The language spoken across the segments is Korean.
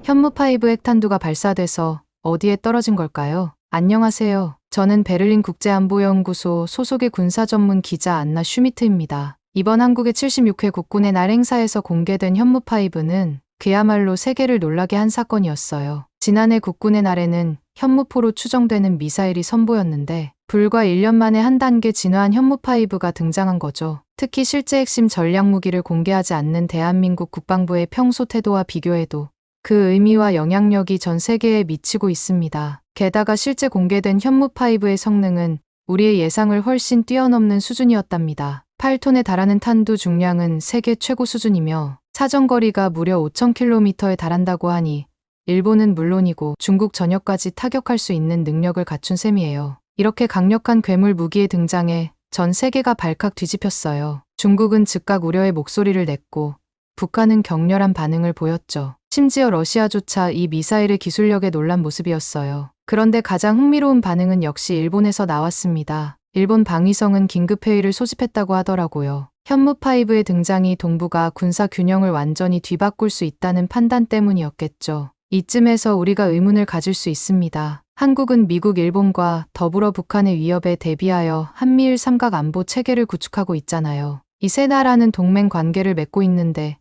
현무5 핵탄두가 발사돼서 어디에 떨어진 걸까요? 안녕하세요. 저는 베를린 국제안보연구소 소속의 군사 전문 기자 안나 슈미트입니다. 이번 한국의 76회 국군의 날 행사에서 공개된 현무5는 그야말로 세계를 놀라게 한 사건이었어요. 지난해 국군의 날에는 현무포로 추정되는 미사일이 선보였는데 불과 1년 만에 한 단계 진화한 현무5가 등장한 거죠. 특히 실제 핵심 전략무기를 공개하지 않는 대한민국 국방부의 평소 태도와 비교해도 그 의미와 영향력이 전 세계에 미치고 있습니다. 게다가 실제 공개된 현무5의 성능은 우리의 예상을 훨씬 뛰어넘는 수준이었답니다. 8톤에 달하는 탄두 중량은 세계 최고 수준이며 사정거리가 무려 5,000km에 달한다고 하니 일본은 물론이고 중국 전역까지 타격할 수 있는 능력을 갖춘 셈이에요. 이렇게 강력한 괴물 무기의 등장에 전 세계가 발칵 뒤집혔어요. 중국은 즉각 우려의 목소리를 냈고 북한은 격렬한 반응을 보였죠. 심지어 러시아조차 이 미사일의 기술력에 놀란 모습이었어요. 그런데 가장 흥미로운 반응은 역시 일본에서 나왔습니다. 일본 방위성은 긴급회의를 소집했다고 하더라고요. 현무5의 등장이 동북아 군사 균형을 완전히 뒤바꿀 수 있다는 판단 때문이었겠죠. 이쯤에서 우리가 의문을 가질 수 있습니다. 한국은 미국, 일본과 더불어 북한의 위협에 대비하여 한미일 삼각 안보 체계를 구축하고 있잖아요. 이 세 나라는 동맹 관계를 맺고 있는데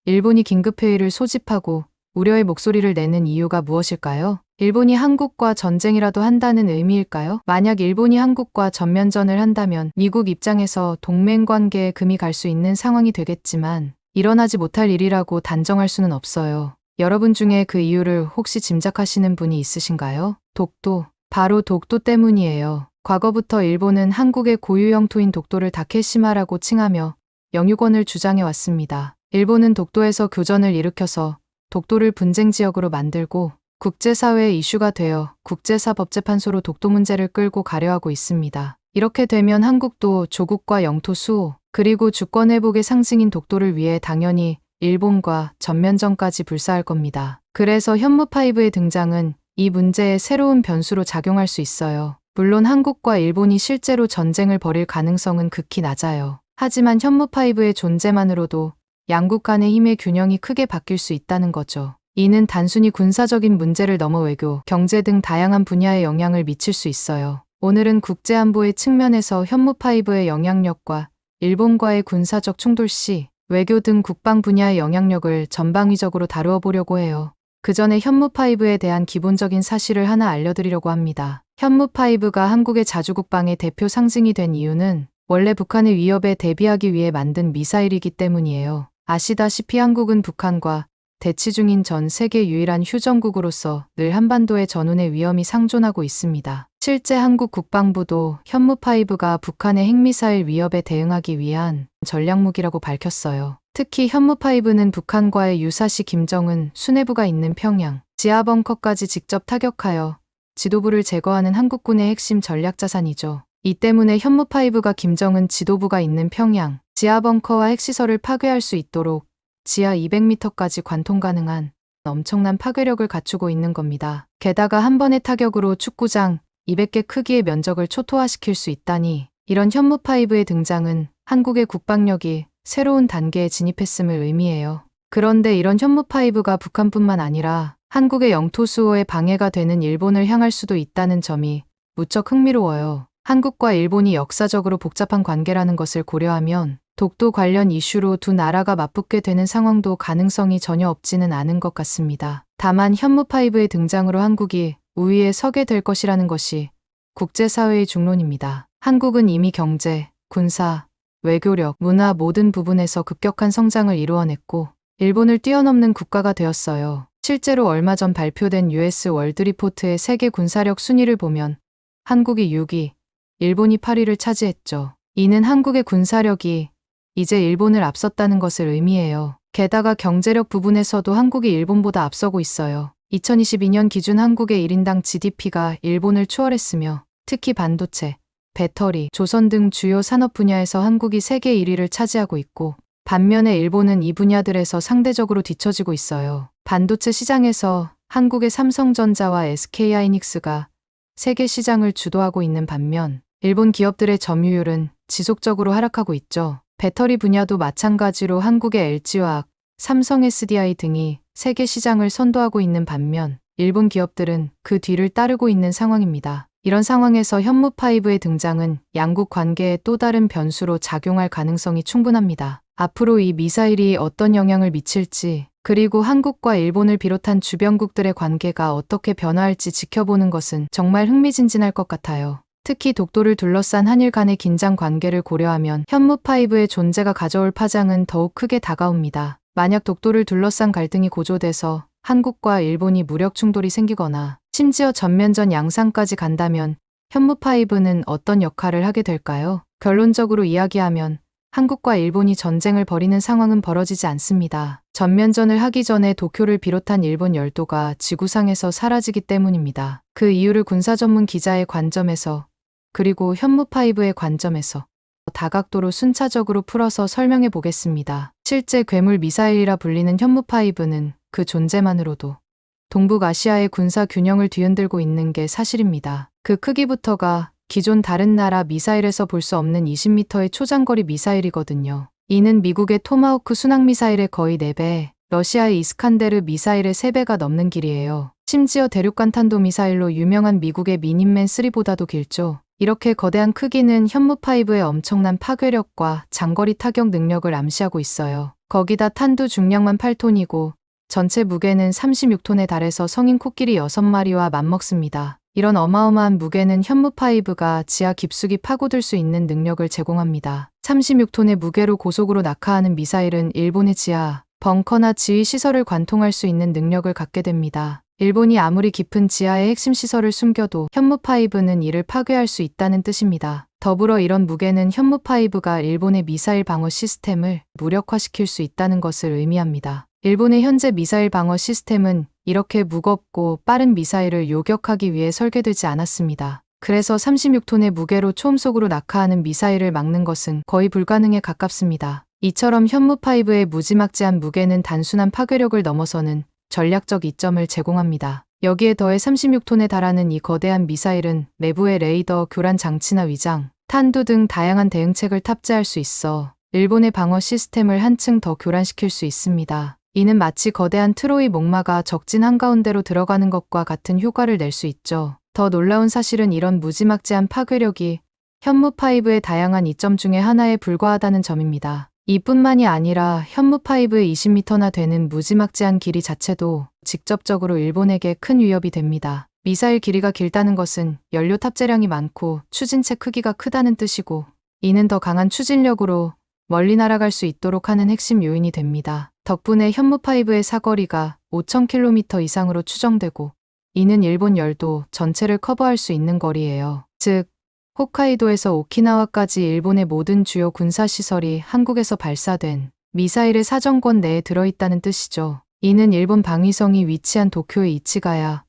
일본이 긴급회의를 소집하고 우려의 목소리를 내는 이유가 무엇일까요? 일본이 한국과 전쟁이라도 한다는 의미일까요? 만약 일본이 한국과 전면전을 한다면 미국 입장에서 동맹 관계에 금이 갈 수 있는 상황이 되겠지만 일어나지 못할 일이라고 단정할 수는 없어요. 여러분 중에 그 이유를 혹시 짐작하시는 분이 있으신가요? 독도. 바로 독도 때문이에요. 과거부터 일본은 한국의 고유 영토인 독도를 다케시마라고 칭하며 영유권을 주장해 왔습니다. 일본은 독도에서 교전을 일으켜서 독도를 분쟁 지역으로 만들고 국제사회의 이슈가 되어 국제사법재판소로 독도 문제를 끌고 가려 하고 있습니다. 이렇게 되면 한국도 조국과 영토 수호, 그리고 주권 회복의 상징인 독도를 위해 당연히 일본과 전면전까지 불사할 겁니다. 그래서 현무5의 등장은 이 문제에 새로운 변수로 작용할 수 있어요. 물론 한국과 일본이 실제로 전쟁을 벌일 가능성은 극히 낮아요. 하지만 현무5의 존재만으로도 양국 간의 힘의 균형이 크게 바뀔 수 있다는 거죠. 이는 단순히 군사적인 문제를 넘어 외교, 경제 등 다양한 분야에 영향을 미칠 수 있어요. 오늘은 국제안보의 측면에서 현무5의 영향력과 일본과의 군사적 충돌 시 외교 등 국방 분야의 영향력을 전방위적으로 다루어 보려고 해요. 그 전에 현무5에 대한 기본적인 사실을 하나 알려드리려고 합니다. 현무5가 한국의 자주국방의 대표 상징이 된 이유는 원래 북한의 위협에 대비하기 위해 만든 미사일이기 때문이에요. 아시다시피 한국은 북한과 대치 중인 전 세계 유일한 휴전국으로서 늘 한반도의 전운의 위험이 상존하고 있습니다. 실제 한국 국방부도 현무5가 북한의 핵미사일 위협에 대응하기 위한 전략무기라고 밝혔어요. 특히 현무5는 북한과의 유사시 김정은 수뇌부가 있는 평양, 지하벙커까지 직접 타격하여 지도부를 제거하는 한국군의 핵심 전략자산이죠. 이 때문에 현무5가 김정은 지도부가 있는 평양, 지하벙커와 핵시설을 파괴할 수 있도록 지하 200m까지 관통 가능한 엄청난 파괴력을 갖추고 있는 겁니다. 게다가 한 번의 타격으로 축구장 200개 크기의 면적을 초토화시킬 수 있다니 이런 현무5의 등장은 한국의 국방력이 새로운 단계에 진입했음을 의미해요. 그런데 이런 현무5가 북한뿐만 아니라 한국의 영토 수호에 방해가 되는 일본을 향할 수도 있다는 점이 무척 흥미로워요. 한국과 일본이 역사적으로 복잡한 관계라는 것을 고려하면 독도 관련 이슈로 두 나라가 맞붙게 되는 상황도 가능성이 전혀 없지는 않은 것 같습니다. 다만 현무5의 등장으로 한국이 우위에 서게 될 것이라는 것이 국제사회의 중론입니다. 한국은 이미 경제, 군사, 외교력, 문화 모든 부분에서 급격한 성장을 이루어냈고 일본을 뛰어넘는 국가가 되었어요. 실제로 얼마 전 발표된 US 월드리포트의 세계 군사력 순위를 보면 한국이 6위, 일본이 8위를 차지했죠. 이는 한국의 군사력이 이제 일본을 앞섰다는 것을 의미해요. 게다가 경제력 부분에서도 한국이 일본보다 앞서고 있어요. 2022년 기준 한국의 1인당 GDP가 일본을 추월했으며 특히 반도체, 배터리, 조선 등 주요 산업 분야에서 한국이 세계 1위를 차지하고 있고 반면에 일본은 이 분야들에서 상대적으로 뒤처지고 있어요. 반도체 시장에서 한국의 삼성전자와 SK하이닉스가 세계 시장을 주도하고 있는 반면 일본 기업들의 점유율은 지속적으로 하락하고 있죠. 배터리 분야도 마찬가지로 한국의 LG화학, 삼성 SDI 등이 세계 시장을 선도하고 있는 반면 일본 기업들은 그 뒤를 따르고 있는 상황입니다. 이런 상황에서 현무5의 등장은 양국 관계에 또 다른 변수로 작용할 가능성이 충분합니다. 앞으로 이 미사일이 어떤 영향을 미칠지, 그리고 한국과 일본을 비롯한 주변국들의 관계가 어떻게 변화할지 지켜보는 것은 정말 흥미진진할 것 같아요. 특히 독도를 둘러싼 한일 간의 긴장 관계를 고려하면 현무5의 존재가 가져올 파장은 더욱 크게 다가옵니다. 만약 독도를 둘러싼 갈등이 고조돼서 한국과 일본이 무력 충돌이 생기거나 심지어 전면전 양상까지 간다면 현무5는 어떤 역할을 하게 될까요? 결론적으로 이야기하면 한국과 일본이 전쟁을 벌이는 상황은 벌어지지 않습니다. 전면전을 하기 전에 도쿄를 비롯한 일본 열도가 지구상에서 사라지기 때문입니다. 그 이유를 군사 전문 기자의 관점에서 그리고 현무5의 관점에서 다각도로 순차적으로 풀어서 설명해 보겠습니다. 실제 괴물 미사일이라 불리는 현무5는 그 존재만으로도 동북아시아의 군사 균형을 뒤흔들고 있는 게 사실입니다. 그 크기부터가 기존 다른 나라 미사일에서 볼 수 없는 20m의 초장거리 미사일이거든요. 이는 미국의 토마호크 순항미사일의 거의 4배, 러시아의 이스칸데르 미사일의 3배가 넘는 길이에요. 심지어 대륙간 탄도미사일로 유명한 미국의 미닌맨 3보다도 길죠. 이렇게 거대한 크기는 현무5의 엄청난 파괴력과 장거리 타격 능력을 암시하고 있어요. 거기다 탄두 중량만 8톤이고 전체 무게는 36톤에 달해서 성인 코끼리 6마리와 맞먹습니다. 이런 어마어마한 무게는 현무5가 지하 깊숙이 파고들 수 있는 능력을 제공합니다. 36톤의 무게로 고속으로 낙하하는 미사일은 일본의 지하, 벙커나 지휘 시설을 관통할 수 있는 능력을 갖게 됩니다. 일본이 아무리 깊은 지하에 핵심 시설을 숨겨도 현무5는 이를 파괴할 수 있다는 뜻입니다. 더불어 이런 무게는 현무5가 일본의 미사일 방어 시스템을 무력화시킬 수 있다는 것을 의미합니다. 일본의 현재 미사일 방어 시스템은 이렇게 무겁고 빠른 미사일을 요격하기 위해 설계되지 않았습니다. 그래서 36톤의 무게로 초음속으로 낙하하는 미사일을 막는 것은 거의 불가능에 가깝습니다. 이처럼 현무5의 무지막지한 무게는 단순한 파괴력을 넘어서는 전략적 이점을 제공합니다. 여기에 더해 36톤에 달하는 이 거대한 미사일은 내부의 레이더, 교란 장치나 위장, 탄두 등 다양한 대응책을 탑재할 수 있어 일본의 방어 시스템을 한층 더 교란시킬 수 있습니다. 이는 마치 거대한 트로이 목마가 적진 한가운데로 들어가는 것과 같은 효과를 낼 수 있죠. 더 놀라운 사실은 이런 무지막지한 파괴력이 현무5의 다양한 이점 중에 하나에 불과하다는 점입니다. 이뿐만이 아니라 현무5의 20m나 되는 무지막지한 길이 자체도 직접적으로 일본에게 큰 위협이 됩니다. 미사일 길이가 길다는 것은 연료 탑재량이 많고 추진체 크기가 크다는 뜻이고, 이는 더 강한 추진력으로 멀리 날아갈 수 있도록 하는 핵심 요인이 됩니다. 덕분에 현무5의 사거리가 5,000km 이상으로 추정되고, 이는 일본 열도 전체를 커버할 수 있는 거리예요. 즉, 홋카이도에서 오키나와까지 일본의 모든 주요 군사시설이 한국에서 발사된 미사일의 사정권 내에 들어있다는 뜻이죠. 이는 일본 방위성이 위치한 도쿄의 이치가야,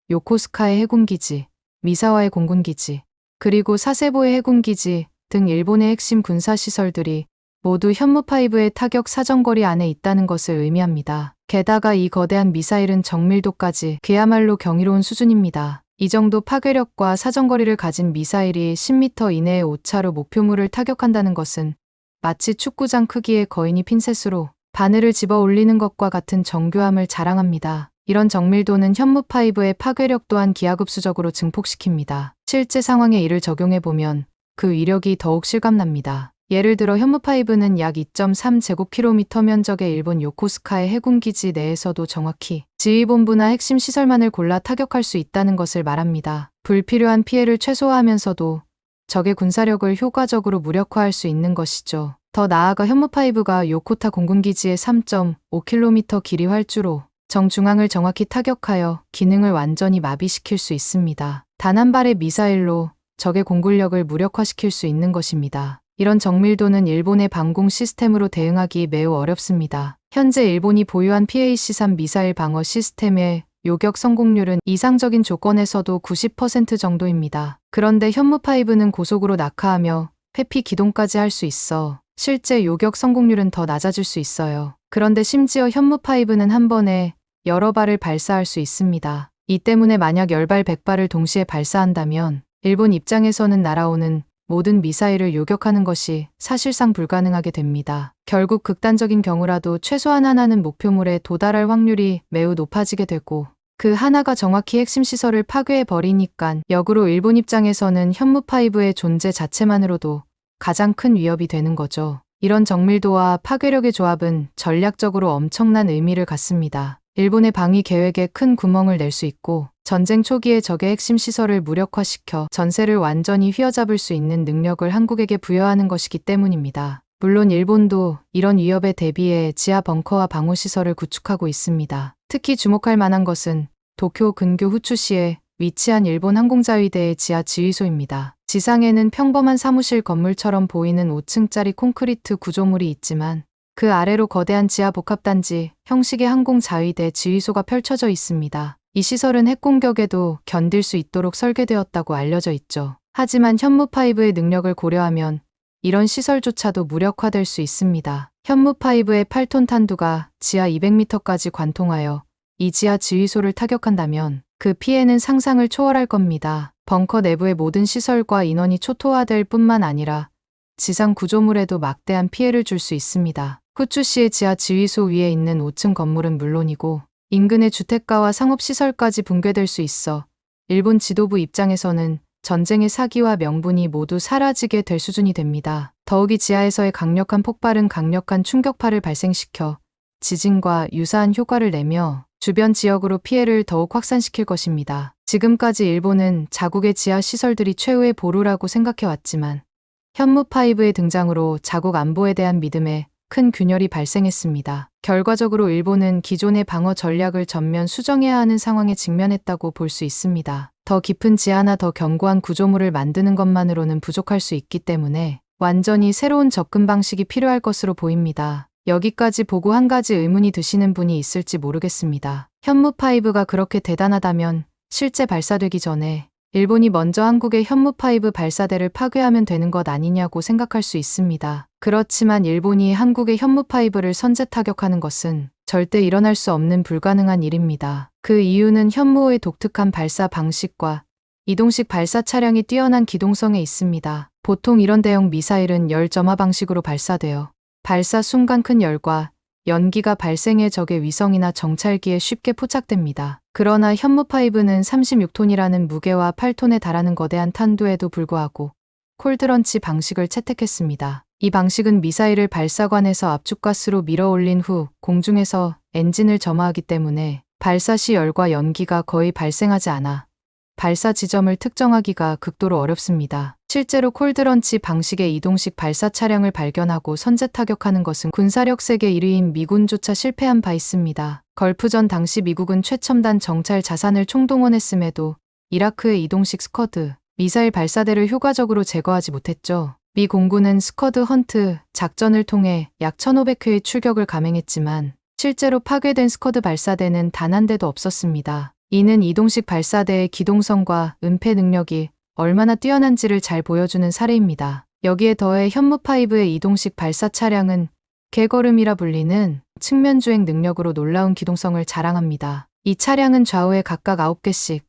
요코스카의 해군기지, 미사와의 공군기지, 그리고 사세보의 해군기지 등 일본의 핵심 군사시설들이 모두 현무5의 타격 사정거리 안에 있다는 것을 의미합니다. 게다가 이 거대한 미사일은 정밀도까지 그야말로 경이로운 수준입니다. 이 정도 파괴력과 사정거리를 가진 미사일이 10m 이내의 오차로 목표물을 타격한다는 것은 마치 축구장 크기의 거인이 핀셋으로 바늘을 집어 올리는 것과 같은 정교함을 자랑합니다. 이런 정밀도는 현무5의 파괴력 또한 기하급수적으로 증폭시킵니다. 실제 상황에 이를 적용해보면 그 위력이 더욱 실감납니다. 예를 들어 현무5는 약 2.3제곱킬로미터 면적의 일본 요코스카의 해군기지 내에서도 정확히 지휘본부나 핵심 시설만을 골라 타격할 수 있다는 것을 말합니다. 불필요한 피해를 최소화하면서도 적의 군사력을 효과적으로 무력화할 수 있는 것이죠. 더 나아가 현무5가 요코타 공군기지의 3.5km 길이 활주로 정중앙을 정확히 타격하여 기능을 완전히 마비시킬 수 있습니다. 단 한 발의 미사일로 적의 공군력을 무력화시킬 수 있는 것입니다. 이런 정밀도는 일본의 방공 시스템으로 대응하기 매우 어렵습니다. 현재 일본이 보유한 PAC-3 미사일 방어 시스템의 요격 성공률은 이상적인 조건에서도 90% 정도입니다. 그런데 현무5는 고속으로 낙하하며 회피 기동까지 할 수 있어 실제 요격 성공률은 더 낮아질 수 있어요. 그런데 심지어 현무5는 한 번에 여러 발을 발사할 수 있습니다. 이 때문에 만약 10발, 100발을 동시에 발사한다면 일본 입장에서는 날아오는 모든 미사일을 요격하는 것이 사실상 불가능하게 됩니다. 결국 극단적인 경우라도 최소한 하나는 목표물에 도달할 확률이 매우 높아지게 되고 그 하나가 정확히 핵심 시설을 파괴해 버리니깐 역으로 일본 입장에서는 현무5의 존재 자체만으로도 가장 큰 위협이 되는 거죠. 이런 정밀도와 파괴력의 조합은 전략적으로 엄청난 의미를 갖습니다. 일본의 방위 계획에 큰 구멍을 낼 수 있고 전쟁 초기에 적의 핵심 시설을 무력화시켜 전세를 완전히 휘어잡을 수 있는 능력을 한국에게 부여하는 것이기 때문입니다. 물론 일본도 이런 위협에 대비해 지하 벙커와 방호시설을 구축하고 있습니다. 특히 주목할 만한 것은 도쿄 근교 후추시에 위치한 일본 항공자위대의 지하 지휘소입니다. 지상에는 평범한 사무실 건물처럼 보이는 5층짜리 콘크리트 구조물이 있지만 그 아래로 거대한 지하 복합단지 형식의 항공자위대 지휘소가 펼쳐져 있습니다. 이 시설은 핵공격에도 견딜 수 있도록 설계되었다고 알려져 있죠. 하지만 현무5의 능력을 고려하면 이런 시설조차도 무력화될 수 있습니다. 현무5의 8톤 탄두가 지하 200m까지 관통하여 이 지하 지휘소를 타격한다면 그 피해는 상상을 초월할 겁니다. 벙커 내부의 모든 시설과 인원이 초토화될 뿐만 아니라 지상 구조물에도 막대한 피해를 줄 수 있습니다. 후추시의 지하 지휘소 위에 있는 5층 건물은 물론이고 인근의 주택가와 상업시설까지 붕괴될 수 있어 일본 지도부 입장에서는 전쟁의 사기와 명분이 모두 사라지게 될 수준이 됩니다. 더욱이 지하에서의 강력한 폭발은 강력한 충격파를 발생시켜 지진과 유사한 효과를 내며 주변 지역으로 피해를 더욱 확산시킬 것입니다. 지금까지 일본은 자국의 지하 시설들이 최후의 보루라고 생각해왔지만 현무5의 등장으로 자국 안보에 대한 믿음에 큰 균열이 발생했습니다. 결과적으로 일본은 기존의 방어 전략을 전면 수정해야 하는 상황에 직면했다고 볼 수 있습니다. 더 깊은 지하나 더 견고한 구조물을 만드는 것만으로는 부족할 수 있기 때문에 완전히 새로운 접근 방식이 필요할 것으로 보입니다. 여기까지 보고 한 가지 의문이 드시는 분이 있을지 모르겠습니다. 현무5가 그렇게 대단하다면 실제 발사되기 전에 일본이 먼저 한국의 현무5 발사대를 파괴하면 되는 것 아니냐고 생각할 수 있습니다. 그렇지만 일본이 한국의 현무5를 선제 타격하는 것은 절대 일어날 수 없는 불가능한 일입니다. 그 이유는 현무호의 독특한 발사 방식과 이동식 발사 차량이 뛰어난 기동성에 있습니다. 보통 이런 대형 미사일은 열 점화 방식으로 발사되어 발사 순간 큰 열과 연기가 발생해 적의 위성이나 정찰기에 쉽게 포착됩니다. 그러나 현무5는 36톤이라는 무게와 8톤에 달하는 거대한 탄두에도 불구하고 콜드런치 방식을 채택했습니다. 이 방식은 미사일을 발사관에서 압축가스로 밀어 올린 후 공중에서 엔진을 점화하기 때문에 발사 시 열과 연기가 거의 발생하지 않아 발사 지점을 특정하기가 극도로 어렵습니다. 실제로 콜드런치 방식의 이동식 발사 차량을 발견하고 선제 타격하는 것은 군사력 세계 1위인 미군조차 실패한 바 있습니다. 걸프전 당시 미국은 최첨단 정찰 자산을 총동원했음에도 이라크의 이동식 스커드 미사일 발사대를 효과적으로 제거하지 못했죠. 미 공군은 스커드 헌트 작전을 통해 약 1,500회의 출격을 감행했지만 실제로 파괴된 스커드 발사대는 단 한 대도 없었습니다. 이는 이동식 발사대의 기동성과 은폐 능력이 얼마나 뛰어난지를 잘 보여주는 사례입니다. 여기에 더해 현무5의 이동식 발사 차량은 개걸음이라 불리는 측면 주행 능력으로 놀라운 기동성을 자랑합니다. 이 차량은 좌우에 각각 9개씩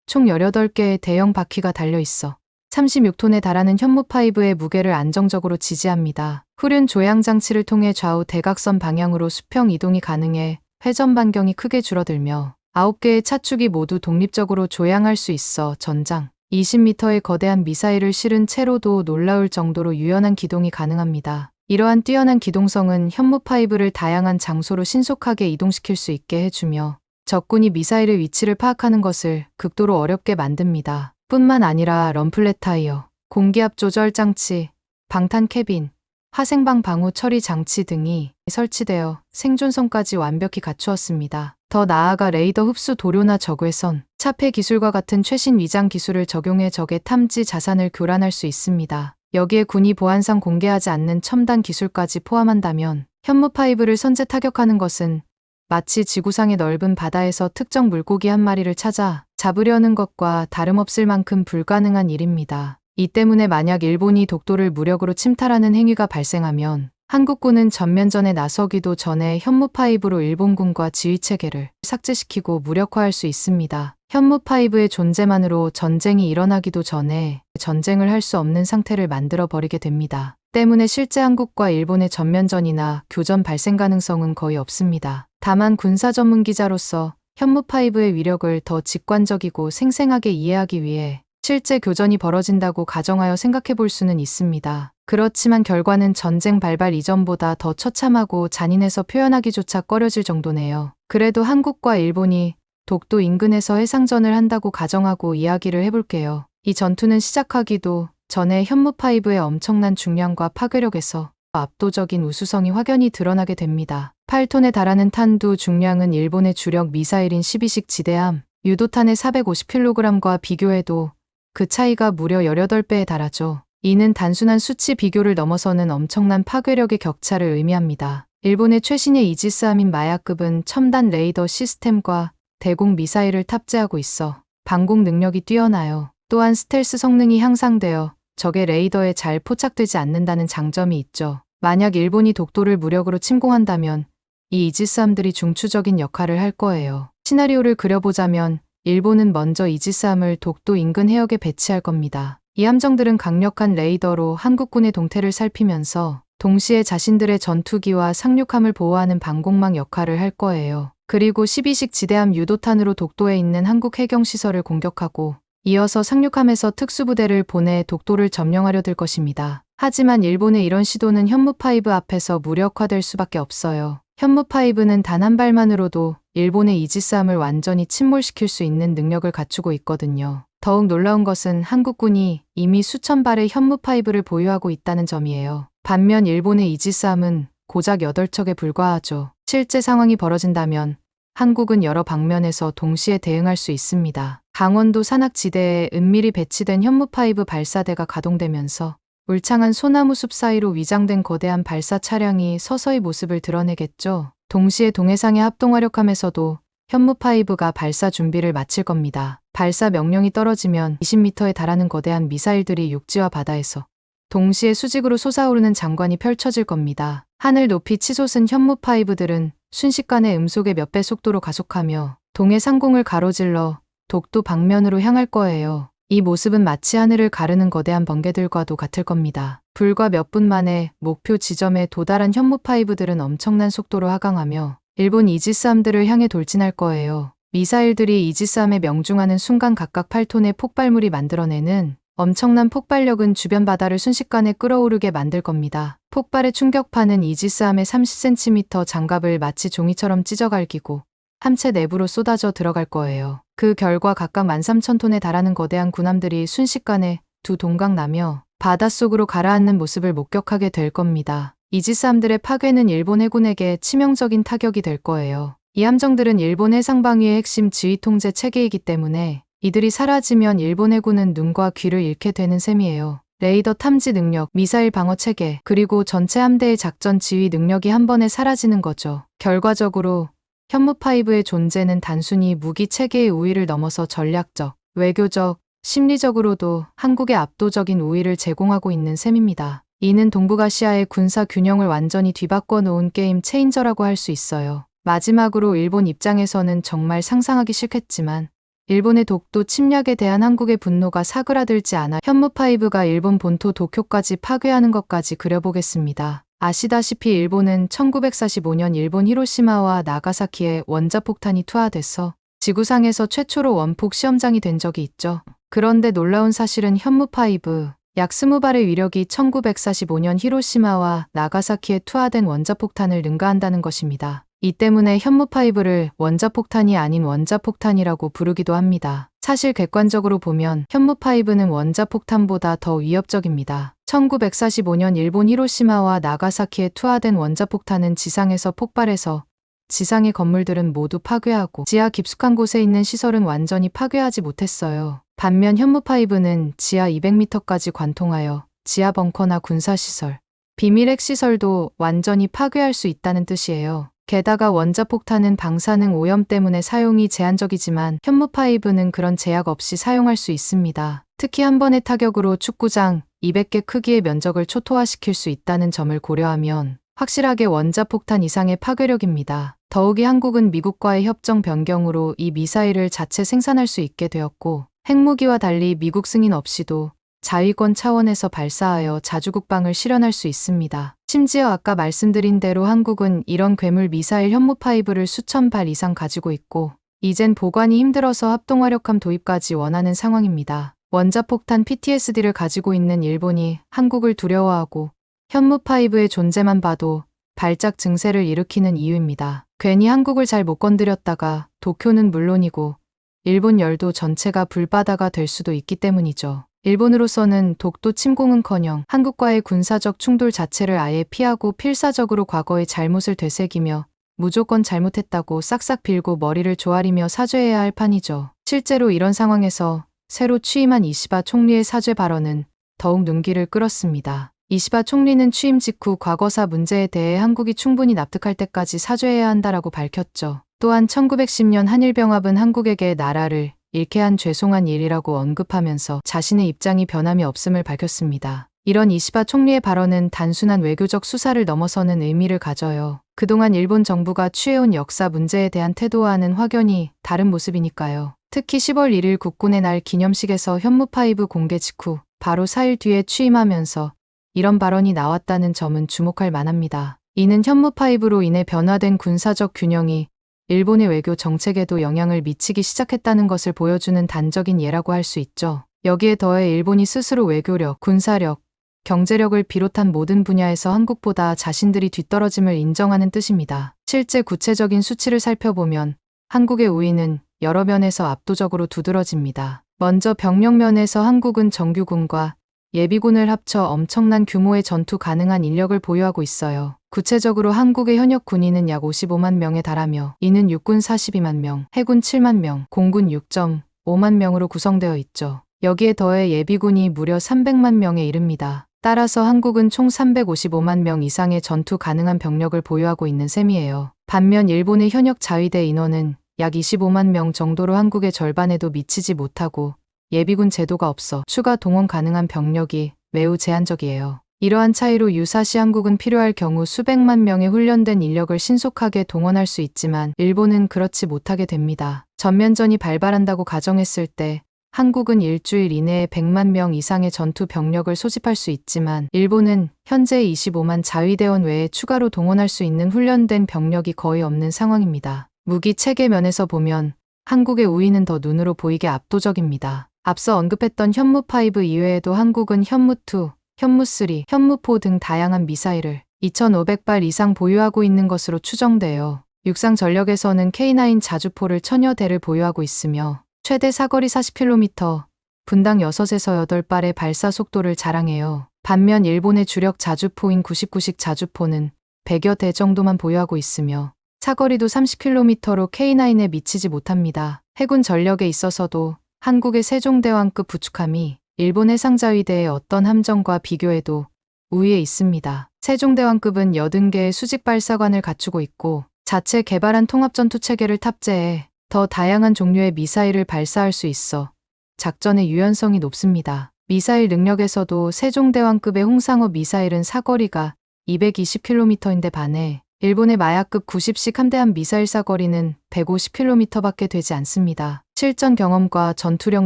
총 18개의 대형 바퀴가 달려 있어 36톤에 달하는 현무5의 무게를 안정적으로 지지합니다. 후륜 조향 장치를 통해 좌우 대각선 방향으로 수평 이동이 가능해 회전 반경이 크게 줄어들며 9개의 차축이 모두 독립적으로 조향할 수 있어 전장 20m의 거대한 미사일을 실은 채로도 놀라울 정도로 유연한 기동이 가능합니다. 이러한 뛰어난 기동성은 현무5를 다양한 장소로 신속하게 이동시킬 수 있게 해주며 적군이 미사일의 위치를 파악하는 것을 극도로 어렵게 만듭니다. 뿐만 아니라 럼플렛 타이어, 공기압 조절 장치, 방탄 캐빈, 화생방 방호 처리 장치 등이 설치되어 생존성까지 완벽히 갖추었습니다. 더 나아가 레이더 흡수 도료나 적외선, 차폐 기술과 같은 최신 위장 기술을 적용해 적의 탐지 자산을 교란할 수 있습니다. 여기에 군이 보안상 공개하지 않는 첨단 기술까지 포함한다면 현무5를 선제 타격하는 것은 마치 지구상의 넓은 바다에서 특정 물고기 한 마리를 찾아 잡으려는 것과 다름없을 만큼 불가능한 일입니다. 이 때문에 만약 일본이 독도를 무력으로 침탈하는 행위가 발생하면 한국군은 전면전에 나서기도 전에 현무5로 일본군과 지휘체계를 삭제시키고 무력화할 수 있습니다. 현무5의 존재만으로 전쟁이 일어나기도 전에 전쟁을 할 수 없는 상태를 만들어 버리게 됩니다. 때문에 실제 한국과 일본의 전면전이나 교전 발생 가능성은 거의 없습니다. 다만 군사 전문 기자로서 현무5의 위력을 더 직관적이고 생생하게 이해하기 위해 실제 교전이 벌어진다고 가정하여 생각해 볼 수는 있습니다. 그렇지만 결과는 전쟁 발발 이전보다 더 처참하고 잔인해서 표현하기조차 꺼려질 정도네요. 그래도 한국과 일본이 독도 인근에서 해상전을 한다고 가정하고 이야기를 해볼게요. 이 전투는 시작하기도 전에 현무5의 엄청난 중량과 파괴력에서 압도적인 우수성이 확연히 드러나게 됩니다. 8톤에 달하는 탄두 중량은 일본의 주력 미사일인 12식 지대함, 유도탄의 450kg과 비교해도 그 차이가 무려 18배에 달하죠. 이는 단순한 수치 비교를 넘어서는 엄청난 파괴력의 격차를 의미합니다. 일본의 최신의 이지스함인 마야급은 첨단 레이더 시스템과 대공 미사일을 탑재하고 있어 방공 능력이 뛰어나요. 또한 스텔스 성능이 향상되어 적의 레이더에 잘 포착되지 않는다는 장점이 있죠. 만약 일본이 독도를 무력으로 침공한다면 이 이지스함들이 중추적인 역할을 할 거예요. 시나리오를 그려보자면 일본은 먼저 이지스함을 독도 인근 해역에 배치할 겁니다. 이 함정들은 강력한 레이더로 한국군의 동태를 살피면서 동시에 자신들의 전투기와 상륙함을 보호하는 방공망 역할을 할 거예요. 그리고 12식 지대함 유도탄으로 독도에 있는 한국 해경시설을 공격하고 이어서 상륙함에서 특수부대를 보내 독도를 점령하려 들 것입니다. 하지만 일본의 이런 시도는 현무5 앞에서 무력화될 수밖에 없어요. 현무5는 단 한 발만으로도 일본의 이지스함을 완전히 침몰시킬 수 있는 능력을 갖추고 있거든요. 더욱 놀라운 것은 한국군이 이미 수천 발의 현무5를 보유하고 있다는 점이에요. 반면 일본의 이지스함은 고작 8척에 불과하죠. 실제 상황이 벌어진다면 한국은 여러 방면에서 동시에 대응할 수 있습니다. 강원도 산악지대에 은밀히 배치된 현무5 발사대가 가동되면서 울창한 소나무 숲 사이로 위장된 거대한 발사 차량이 서서히 모습을 드러내겠죠. 동시에 동해상의 합동화력함에서도 현무5가 발사 준비를 마칠 겁니다. 발사 명령이 떨어지면 20m에 달하는 거대한 미사일들이 육지와 바다에서 동시에 수직으로 솟아오르는 장관이 펼쳐질 겁니다. 하늘 높이 치솟은 현무5들은 순식간에 음속의 몇 배 속도로 가속하며 동해 상공을 가로질러 독도 방면으로 향할 거예요. 이 모습은 마치 하늘을 가르는 거대한 번개들과도 같을 겁니다. 불과 몇 분 만에 목표 지점에 도달한 현무5들은 엄청난 속도로 하강하며 일본 이지스함들을 향해 돌진할 거예요. 미사일들이 이지스함에 명중하는 순간 각각 8톤의 폭발물이 만들어내는 엄청난 폭발력은 주변 바다를 순식간에 끓어오르게 만들 겁니다. 폭발의 충격파는 이지스함의 30cm 장갑을 마치 종이처럼 찢어갈기고 함체 내부로 쏟아져 들어갈 거예요. 그 결과 각각 13,000톤에 달하는 거대한 군함들이 순식간에 두 동강 나며 바닷속으로 가라앉는 모습을 목격하게 될 겁니다. 이지스함들의 파괴는 일본 해군에게 치명적인 타격이 될 거예요. 이 함정들은 일본 해상방위의 핵심 지휘 통제 체계이기 때문에 이들이 사라지면 일본 해군은 눈과 귀를 잃게 되는 셈이에요. 레이더 탐지 능력, 미사일 방어 체계, 그리고 전체 함대의 작전 지휘 능력이 한 번에 사라지는 거죠. 결과적으로 현무5의 존재는 단순히 무기 체계의 우위를 넘어서 전략적, 외교적, 심리적으로도 한국에 압도적인 우위를 제공하고 있는 셈입니다. 이는 동북아시아의 군사 균형을 완전히 뒤바꿔 놓은 게임 체인저라고 할 수 있어요. 마지막으로 일본 입장에서는 정말 상상하기 싫겠지만 일본의 독도 침략에 대한 한국의 분노가 사그라들지 않아 현무5가 일본 본토 도쿄까지 파괴하는 것까지 그려보겠습니다. 아시다시피 일본은 1945년 일본 히로시마와 나가사키에 원자폭탄이 투하돼서 지구상에서 최초로 원폭 시험장이 된 적이 있죠. 그런데 놀라운 사실은 현무5 약 20발의 위력이 1945년 히로시마와 나가사키에 투하된 원자폭탄을 능가한다는 것입니다. 이 때문에 현무5를 원자폭탄이 아닌 원자폭탄이라고 부르기도 합니다. 사실 객관적으로 보면 현무5는 원자폭탄보다 더 위협적입니다. 1945년 일본 히로시마와 나가사키에 투하된 원자폭탄은 지상에서 폭발해서 지상의 건물들은 모두 파괴하고 지하 깊숙한 곳에 있는 시설은 완전히 파괴하지 못했어요. 반면 현무5는 지하 200m까지 관통하여 지하 벙커나 군사시설, 비밀 핵시설도 완전히 파괴할 수 있다는 뜻이에요. 게다가 원자폭탄은 방사능 오염 때문에 사용이 제한적이지만 현무5는 그런 제약 없이 사용할 수 있습니다. 특히 한 번의 타격으로 축구장 200개 크기의 면적을 초토화시킬 수 있다는 점을 고려하면 확실하게 원자폭탄 이상의 파괴력입니다. 더욱이 한국은 미국과의 협정 변경으로 이 미사일을 자체 생산할 수 있게 되었고 핵무기와 달리 미국 승인 없이도 자위권 차원에서 발사하여 자주국방을 실현할 수 있습니다. 심지어 아까 말씀드린 대로 한국은 이런 괴물 미사일 현무5를 수천 발 이상 가지고 있고 이젠 보관이 힘들어서 합동화력함 도입까지 원하는 상황입니다. 원자폭탄 PTSD를 가지고 있는 일본이 한국을 두려워하고 현무5의 존재만 봐도 발작 증세를 일으키는 이유입니다. 괜히 한국을 잘 못 건드렸다가 도쿄는 물론이고 일본 열도 전체가 불바다가 될 수도 있기 때문이죠. 일본으로서는 독도 침공은커녕 한국과의 군사적 충돌 자체를 아예 피하고 필사적으로 과거의 잘못을 되새기며 무조건 잘못했다고 싹싹 빌고 머리를 조아리며 사죄해야 할 판이죠. 실제로 이런 상황에서 새로 취임한 이시바 총리의 사죄 발언은 더욱 눈길을 끌었습니다. 이시바 총리는 취임 직후 과거사 문제에 대해 한국이 충분히 납득할 때까지 사죄해야 한다라고 밝혔죠. 또한 1910년 한일병합은 한국에게 나라를 잃게 한 죄송한 일이라고 언급하면서 자신의 입장이 변함이 없음을 밝혔습니다. 이런 이시바 총리의 발언은 단순한 외교적 수사를 넘어서는 의미를 가져요. 그동안 일본 정부가 취해온 역사 문제에 대한 태도와는 확연히 다른 모습이니까요. 특히 10월 1일 국군의 날 기념식에서 현무5 공개 직후 바로 4일 뒤에 취임하면서 이런 발언이 나왔다는 점은 주목할 만합니다. 이는 현무5로 인해 변화된 군사적 균형이 일본의 외교 정책에도 영향을 미치기 시작했다는 것을 보여주는 단적인 예라고 할 수 있죠. 여기에 더해 일본이 스스로 외교력, 군사력, 경제력을 비롯한 모든 분야에서 한국보다 자신들이 뒤떨어짐을 인정하는 뜻입니다. 실제 구체적인 수치를 살펴보면 한국의 우위는 여러 면에서 압도적으로 두드러집니다. 먼저 병력 면에서 한국은 정규군과 예비군을 합쳐 엄청난 규모의 전투 가능한 인력을 보유하고 있어요. 구체적으로 한국의 현역 군인은 약 55만 명에 달하며 이는 육군 42만 명, 해군 7만 명, 공군 6.5만 명으로 구성되어 있죠. 여기에 더해 예비군이 무려 300만 명에 이릅니다. 따라서 한국은 총 355만 명 이상의 전투 가능한 병력을 보유하고 있는 셈이에요. 반면 일본의 현역 자위대 인원은 약 25만 명 정도로 한국의 절반에도 미치지 못하고 예비군 제도가 없어 추가 동원 가능한 병력이 매우 제한적이에요. 이러한 차이로 유사시 한국은 필요할 경우 수백만 명의 훈련된 인력을 신속하게 동원할 수 있지만 일본은 그렇지 못하게 됩니다. 전면전이 발발한다고 가정했을 때 한국은 일주일 이내에 100만 명 이상의 전투 병력을 소집할 수 있지만 일본은 현재 25만 자위대원 외에 추가로 동원할 수 있는 훈련된 병력이 거의 없는 상황입니다. 무기 체계 면에서 보면 한국의 우위는 더 눈으로 보이게 압도적입니다. 앞서 언급했던 현무5 이외에도 한국은 현무2, 현무3, 현무4 등 다양한 미사일을 2,500발 이상 보유하고 있는 것으로 추정돼요. 육상 전력에서는 K9 자주포를 1000여 대를 보유하고 있으며 최대 사거리 40km, 분당 6에서 8발의 발사 속도를 자랑해요. 반면 일본의 주력 자주포인 99식 자주포는 100여 대 정도만 보유하고 있으며 사거리도 30km로 K9에 미치지 못합니다. 해군 전력에 있어서도 한국의 세종대왕급 부축함이 일본 해상자위대의 어떤 함정과 비교해도 우위에 있습니다. 세종대왕급은 80개의 수직발사관을 갖추고 있고 자체 개발한 통합전투체계를 탑재해 더 다양한 종류의 미사일을 발사할 수 있어 작전의 유연성이 높습니다. 미사일 능력에서도 세종대왕급의 홍상어 미사일은 사거리가 220km인데 반해 일본의 마야급 90식 함대함 미사일 사거리는 150km밖에 되지 않습니다. 실전 경험과 전투력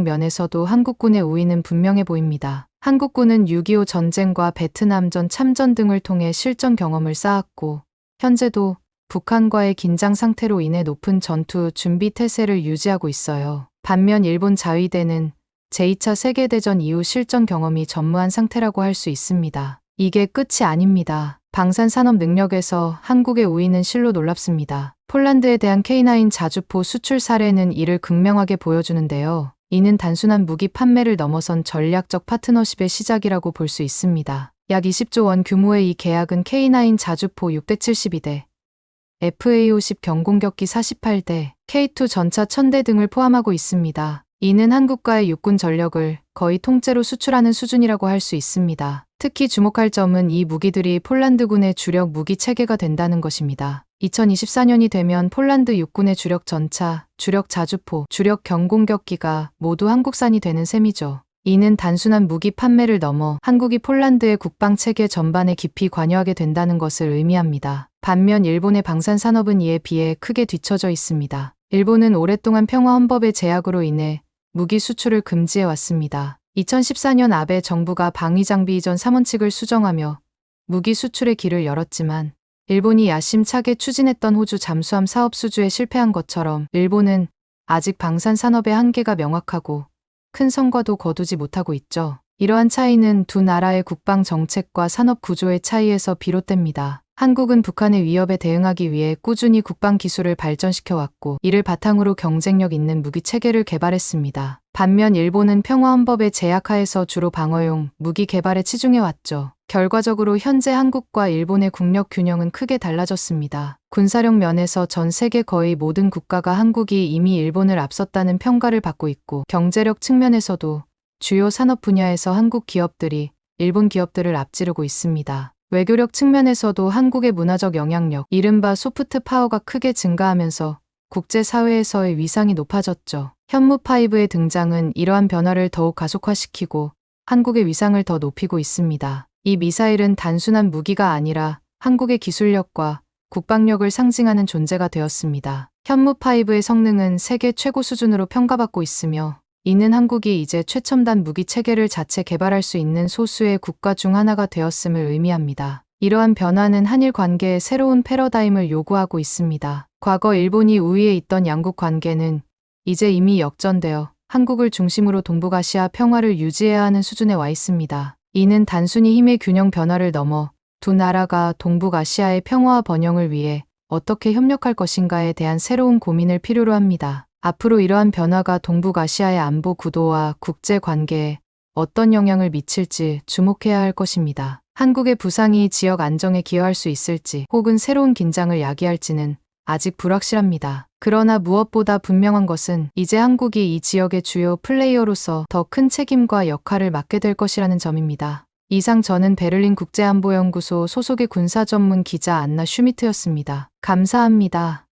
면에서도 한국군의 우위는 분명해 보입니다. 한국군은 6.25 전쟁과 베트남전 참전 등을 통해 실전 경험을 쌓았고 현재도 북한과의 긴장 상태로 인해 높은 전투 준비 태세를 유지하고 있어요. 반면 일본 자위대는 제2차 세계대전 이후 실전 경험이 전무한 상태라고 할 수 있습니다. 이게 끝이 아닙니다. 방산산업 능력에서 한국의 우위는 실로 놀랍습니다. 폴란드에 대한 K9 자주포 수출 사례는 이를 극명하게 보여주는데요. 이는 단순한 무기 판매를 넘어선 전략적 파트너십의 시작이라고 볼 수 있습니다. 약 20조 원 규모의 이 계약은 K9 자주포 672대, FA-50 경공격기 48대, K2 전차 1000대 등을 포함하고 있습니다. 이는 한국과의 육군 전력을 거의 통째로 수출하는 수준이라고 할 수 있습니다. 특히 주목할 점은 이 무기들이 폴란드군의 주력 무기 체계가 된다는 것입니다. 2024년이 되면 폴란드 육군의 주력 전차, 주력 자주포, 주력 경공격기가 모두 한국산이 되는 셈이죠. 이는 단순한 무기 판매를 넘어 한국이 폴란드의 국방 체계 전반에 깊이 관여하게 된다는 것을 의미합니다. 반면 일본의 방산 산업은 이에 비해 크게 뒤처져 있습니다. 일본은 오랫동안 평화 헌법의 제약으로 인해 무기 수출을 금지해 왔습니다. 2014년 아베 정부가 방위 장비 이전 3원칙을 수정하며 무기 수출의 길을 열었지만 일본이 야심차게 추진했던 호주 잠수함 사업 수주에 실패한 것처럼 일본은 아직 방산 산업의 한계가 명확하고 큰 성과도 거두지 못하고 있죠. 이러한 차이는 두 나라의 국방 정책과 산업 구조의 차이에서 비롯됩니다. 한국은 북한의 위협에 대응하기 위해 꾸준히 국방 기술을 발전시켜 왔고 이를 바탕으로 경쟁력 있는 무기 체계를 개발했습니다. 반면 일본은 평화헌법의 제약하에서 주로 방어용 무기 개발에 치중해 왔죠. 결과적으로 현재 한국과 일본의 국력 균형은 크게 달라졌습니다. 군사력 면에서 전 세계 거의 모든 국가가 한국이 이미 일본을 앞섰다는 평가를 받고 있고 경제력 측면에서도 주요 산업 분야에서 한국 기업들이 일본 기업들을 앞지르고 있습니다. 외교력 측면에서도 한국의 문화적 영향력, 이른바 소프트 파워가 크게 증가하면서 국제사회에서의 위상이 높아졌죠. 현무5의 등장은 이러한 변화를 더욱 가속화시키고 한국의 위상을 더 높이고 있습니다. 이 미사일은 단순한 무기가 아니라 한국의 기술력과 국방력을 상징하는 존재가 되었습니다. 현무5의 성능은 세계 최고 수준으로 평가받고 있으며 이는 한국이 이제 최첨단 무기 체계를 자체 개발할 수 있는 소수의 국가 중 하나가 되었음을 의미합니다. 이러한 변화는 한일 관계의 새로운 패러다임을 요구하고 있습니다. 과거 일본이 우위에 있던 양국 관계는 이제 이미 역전되어 한국을 중심으로 동북아시아 평화를 유지해야 하는 수준에 와 있습니다. 이는 단순히 힘의 균형 변화를 넘어 두 나라가 동북아시아의 평화와 번영을 위해 어떻게 협력할 것인가에 대한 새로운 고민을 필요로 합니다. 앞으로 이러한 변화가 동북아시아의 안보 구도와 국제 관계에 어떤 영향을 미칠지 주목해야 할 것입니다. 한국의 부상이 지역 안정에 기여할 수 있을지 혹은 새로운 긴장을 야기할지는 아직 불확실합니다. 그러나 무엇보다 분명한 것은 이제 한국이 이 지역의 주요 플레이어로서 더 큰 책임과 역할을 맡게 될 것이라는 점입니다. 이상 저는 베를린 국제안보연구소 소속의 군사 전문 기자 안나 슈미트였습니다. 감사합니다.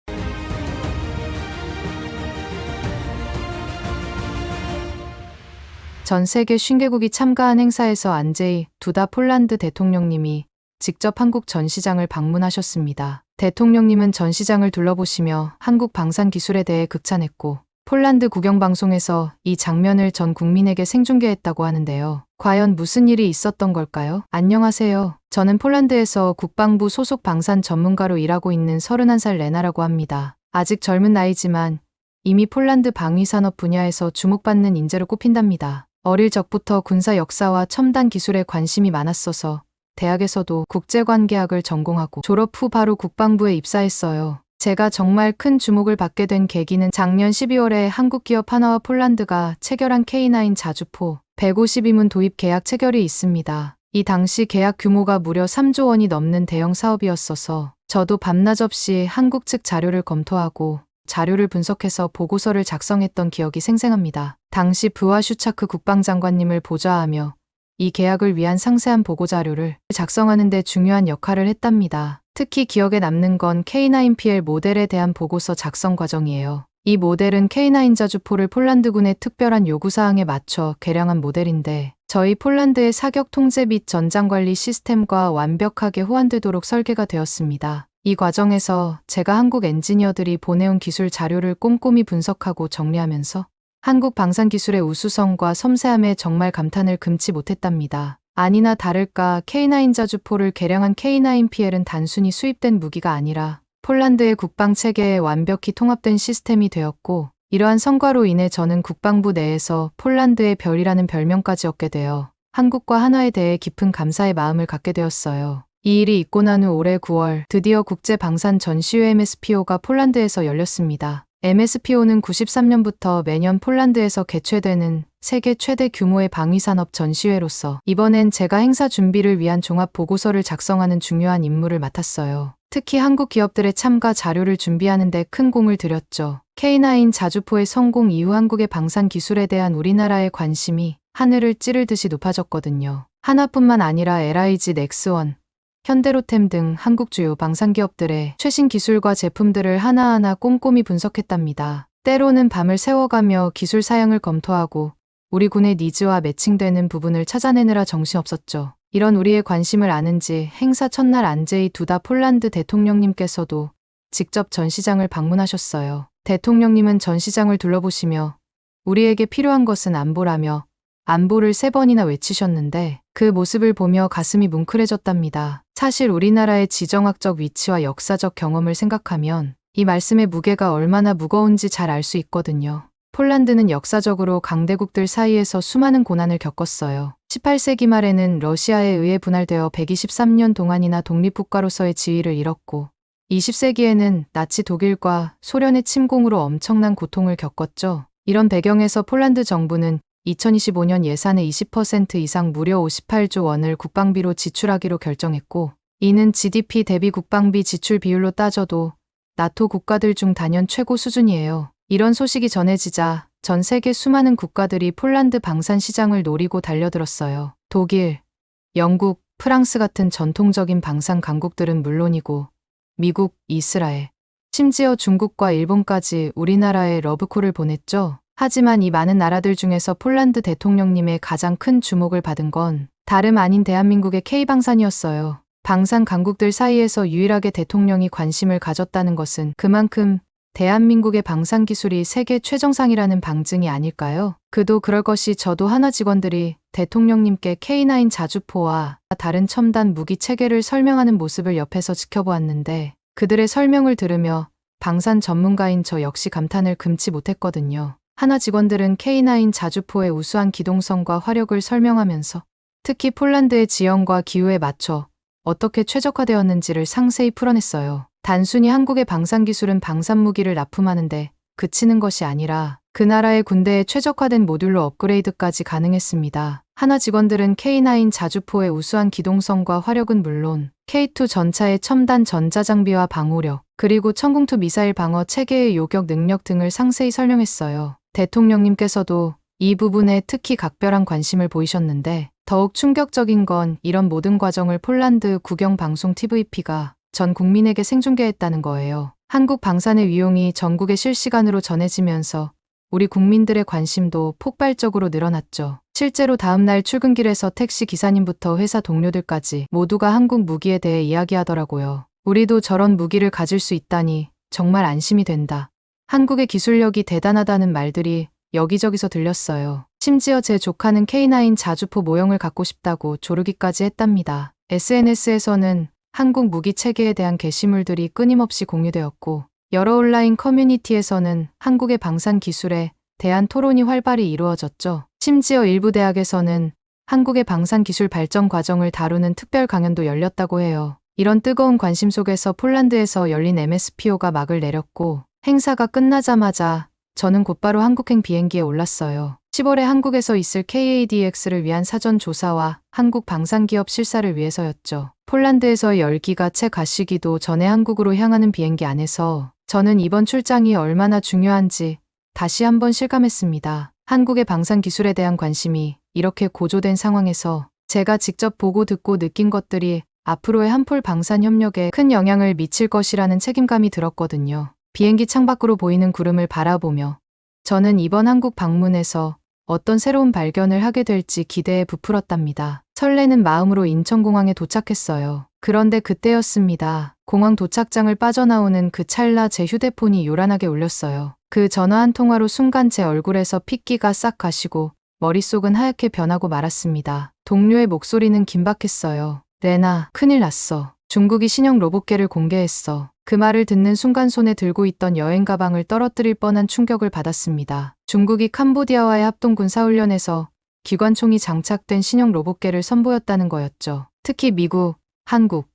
전 세계 50개국이 참가한 행사에서 안제이 두다 폴란드 대통령님이 직접 한국 전시장을 방문하셨습니다. 대통령님은 전시장을 둘러보시며 한국 방산 기술에 대해 극찬했고 폴란드 국영방송에서 이 장면을 전 국민에게 생중계했다고 하는데요. 과연 무슨 일이 있었던 걸까요? 안녕하세요. 저는 폴란드에서 국방부 소속 방산 전문가로 일하고 있는 31살 레나라고 합니다. 아직 젊은 나이지만 이미 폴란드 방위산업 분야에서 주목받는 인재로 꼽힌답니다. 어릴 적부터 군사 역사와 첨단 기술에 관심이 많았어서 대학에서도 국제관계학을 전공하고 졸업 후 바로 국방부에 입사했어요. 제가 정말 큰 주목을 받게 된 계기는 작년 12월에 한국 기업 하나와 폴란드가 체결한 K9 자주포 152문 도입 계약 체결이 있습니다. 이 당시 계약 규모가 무려 3조 원이 넘는 대형 사업이었어서 저도 밤낮 없이 한국 측 자료를 검토하고 자료를 분석해서 보고서를 작성했던 기억이 생생합니다. 당시 부하 슈차크 국방장관님을 보좌하며 이 계약을 위한 상세한 보고자료를 작성하는 데 중요한 역할을 했답니다. 특히 기억에 남는 건 K9PL 모델에 대한 보고서 작성 과정이에요. 이 모델은 K9 자주포를 폴란드군의 특별한 요구사항에 맞춰 개량한 모델인데 저희 폴란드의 사격 통제 및 전장관리 시스템과 완벽하게 호환되도록 설계가 되었습니다. 이 과정에서 제가 한국 엔지니어들이 보내온 기술 자료를 꼼꼼히 분석하고 정리하면서 한국 방산 기술의 우수성과 섬세함에 정말 감탄을 금치 못했답니다. 아니나 다를까 K9 자주포를 개량한 K9PL은 단순히 수입된 무기가 아니라 폴란드의 국방 체계에 완벽히 통합된 시스템이 되었고 이러한 성과로 인해 저는 국방부 내에서 폴란드의 별이라는 별명까지 얻게 되어 한국과 한화에 대해 깊은 감사의 마음을 갖게 되었어요. 이 일이 있고 난 후 올해 9월 드디어 국제방산 전시회 MSPO가 폴란드에서 열렸습니다. MSPO는 93년부터 매년 폴란드에서 개최되는 세계 최대 규모의 방위산업 전시회로서 이번엔 제가 행사 준비를 위한 종합 보고서를 작성하는 중요한 임무를 맡았어요. 특히 한국 기업들의 참가 자료를 준비하는 데 큰 공을 들였죠. K9 자주포의 성공 이후 한국의 방산 기술에 대한 우리나라의 관심이 하늘을 찌를 듯이 높아졌거든요. 하나뿐만 아니라 LIG, 넥스원, 현대로템 등 한국 주요 방산기업들의 최신 기술과 제품들을 하나하나 꼼꼼히 분석했답니다. 때로는 밤을 새워가며 기술 사양을 검토하고 우리 군의 니즈와 매칭되는 부분을 찾아내느라 정신없었죠. 이런 우리의 관심을 아는 지 행사 첫날 안제이 두다 폴란드 대통령님께서도 직접 전시장을 방문하셨어요. 대통령님은 전시장을 둘러보시며 우리에게 필요한 것은 안보라며 안보를 3번이나 외치셨는데 그 모습을 보며 가슴이 뭉클해졌답니다. 사실 우리나라의 지정학적 위치와 역사적 경험을 생각하면 이 말씀의 무게가 얼마나 무거운지 잘 알 수 있거든요. 폴란드는 역사적으로 강대국들 사이에서 수많은 고난을 겪었어요. 18세기 말에는 러시아에 의해 분할되어 123년 동안이나 독립국가로서의 지위를 잃었고 20세기에는 나치 독일과 소련의 침공으로 엄청난 고통을 겪었죠. 이런 배경에서 폴란드 정부는 2025년 예산의 20% 이상 무려 58조 원을 국방비로 지출하기로 결정했고 이는 GDP 대비 국방비 지출 비율로 따져도 나토 국가들 중 단연 최고 수준이에요. 이런 소식이 전해지자 전 세계 수많은 국가들이 폴란드 방산 시장을 노리고 달려들었어요. 독일, 영국, 프랑스 같은 전통적인 방산 강국들은 물론이고 미국, 이스라엘, 심지어 중국과 일본까지 우리나라에 러브콜을 보냈죠. 하지만 이 많은 나라들 중에서 폴란드 대통령님의 가장 큰 주목을 받은 건 다름 아닌 대한민국의 K방산이었어요. 방산 강국들 사이에서 유일하게 대통령이 관심을 가졌다는 것은 그만큼 대한민국의 방산 기술이 세계 최정상이라는 방증이 아닐까요? 그도 그럴 것이 저도 하나 직원들이 대통령님께 K9 자주포와 다른 첨단 무기 체계를 설명하는 모습을 옆에서 지켜보았는데 그들의 설명을 들으며 방산 전문가인 저 역시 감탄을 금치 못했거든요. 하나 직원들은 K9 자주포의 우수한 기동성과 화력을 설명하면서 특히 폴란드의 지형과 기후에 맞춰 어떻게 최적화되었는지를 상세히 풀어냈어요. 단순히 한국의 방산 기술은 방산 무기를 납품하는데 그치는 것이 아니라 그 나라의 군대에 최적화된 모듈로 업그레이드까지 가능했습니다. 하나 직원들은 K9 자주포의 우수한 기동성과 화력은 물론 K2 전차의 첨단 전자장비와 방호력, 그리고 천궁2 미사일 방어 체계의 요격 능력 등을 상세히 설명했어요. 대통령님께서도 이 부분에 특히 각별한 관심을 보이셨는데 더욱 충격적인 건 이런 모든 과정을 폴란드 국영방송 TVP가 전 국민에게 생중계했다는 거예요. 한국 방산의 위용이 전국에 실시간으로 전해지면서 우리 국민들의 관심도 폭발적으로 늘어났죠. 실제로 다음날 출근길에서 택시 기사님부터 회사 동료들까지 모두가 한국 무기에 대해 이야기하더라고요. 우리도 저런 무기를 가질 수 있다니 정말 안심이 된다. 한국의 기술력이 대단하다는 말들이 여기저기서 들렸어요. 심지어 제 조카는 K9 자주포 모형을 갖고 싶다고 조르기까지 했답니다. SNS에서는 한국 무기 체계에 대한 게시물들이 끊임없이 공유되었고 여러 온라인 커뮤니티에서는 한국의 방산 기술에 대한 토론이 활발히 이루어졌죠. 심지어 일부 대학에서는 한국의 방산 기술 발전 과정을 다루는 특별 강연도 열렸다고 해요. 이런 뜨거운 관심 속에서 폴란드에서 열린 MSPO가 막을 내렸고 행사가 끝나자마자 저는 곧바로 한국행 비행기에 올랐어요. 10월에 한국에서 있을 KADX를 위한 사전 조사와 한국 방산기업 실사를 위해서였죠. 폴란드에서 열기가 채 가시기도 전에 한국으로 향하는 비행기 안에서 저는 이번 출장이 얼마나 중요한지 다시 한번 실감했습니다. 한국의 방산 기술에 대한 관심이 이렇게 고조된 상황에서 제가 직접 보고 듣고 느낀 것들이 앞으로의 한폴 방산 협력에 큰 영향을 미칠 것이라는 책임감이 들었거든요. 비행기 창밖으로 보이는 구름을 바라보며 저는 이번 한국 방문에서 어떤 새로운 발견을 하게 될지 기대에 부풀었답니다. 설레는 마음으로 인천공항에 도착했어요. 그런데 그때였습니다. 공항 도착장을 빠져나오는 그 찰나 제 휴대폰이 요란하게 울렸어요. 그 전화 한 통화로 순간 제 얼굴에서 핏기가 싹 가시고 머릿속은 하얗게 변하고 말았습니다. 동료의 목소리는 긴박했어요. 레나, 큰일 났어. 중국이 신형 로봇개를 공개했어. 그 말을 듣는 순간 손에 들고 있던 여행 가방을 떨어뜨릴 뻔한 충격을 받았습니다. 중국이 캄보디아와의 합동 군사훈련에서 기관총이 장착된 신형 로봇개를 선보였다는 거였죠. 특히 미국, 한국,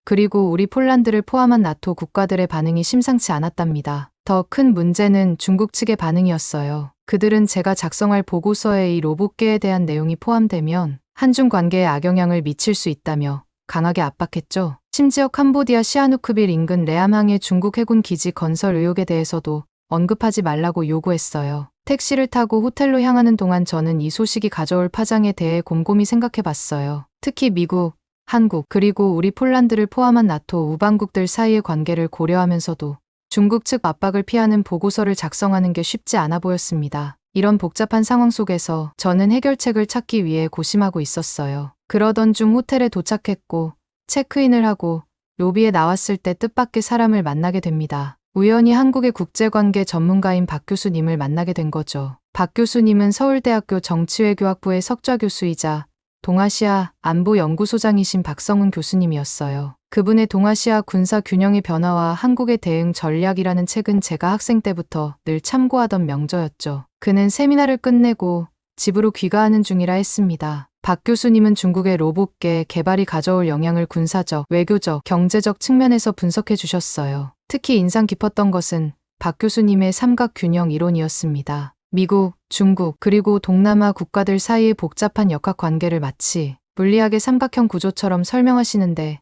그리고 우리 폴란드를 포함한 나토 국가들의 반응이 심상치 않았답니다. 더 큰 문제는 중국 측의 반응이었어요. 그들은 제가 작성할 보고서에 이 로봇개에 대한 내용이 포함되면 한중 관계에 악영향을 미칠 수 있다며 강하게 압박했죠. 심지어 캄보디아 시아누크빌 인근 레암항의 중국 해군 기지 건설 의혹에 대해서도 언급하지 말라고 요구했어요. 택시를 타고 호텔로 향하는 동안 저는 이 소식이 가져올 파장에 대해 곰곰이 생각해 봤어요. 특히 미국, 한국, 그리고 우리 폴란드를 포함한 나토 우방국들 사이의 관계를 고려하면서도 중국 측 압박을 피하는 보고서를 작성하는 게 쉽지 않아 보였습니다. 이런 복잡한 상황 속에서 저는 해결책을 찾기 위해 고심하고 있었어요. 그러던 중 호텔에 도착했고 체크인을 하고 로비에 나왔을 때 뜻밖의 사람을 만나게 됩니다. 우연히 한국의 국제관계 전문가인 박 교수님을 만나게 된 거죠. 박 교수님은 서울대학교 정치외교학부의 석좌 교수이자 동아시아 안보연구소장이신 박성훈 교수님이었어요. 그분의 동아시아 군사 균형의 변화와 한국의 대응 전략이라는 책은 제가 학생 때부터 늘 참고하던 명저였죠. 그는 세미나를 끝내고 집으로 귀가하는 중이라 했습니다. 박 교수님은 중국의 로봇계 개발이 가져올 영향을 군사적, 외교적, 경제적 측면에서 분석해 주셨어요. 특히 인상 깊었던 것은 박 교수님의 삼각균형 이론이었습니다. 미국, 중국, 그리고 동남아 국가들 사이의 복잡한 역학관계를 마치 물리학의 삼각형 구조처럼 설명하시는데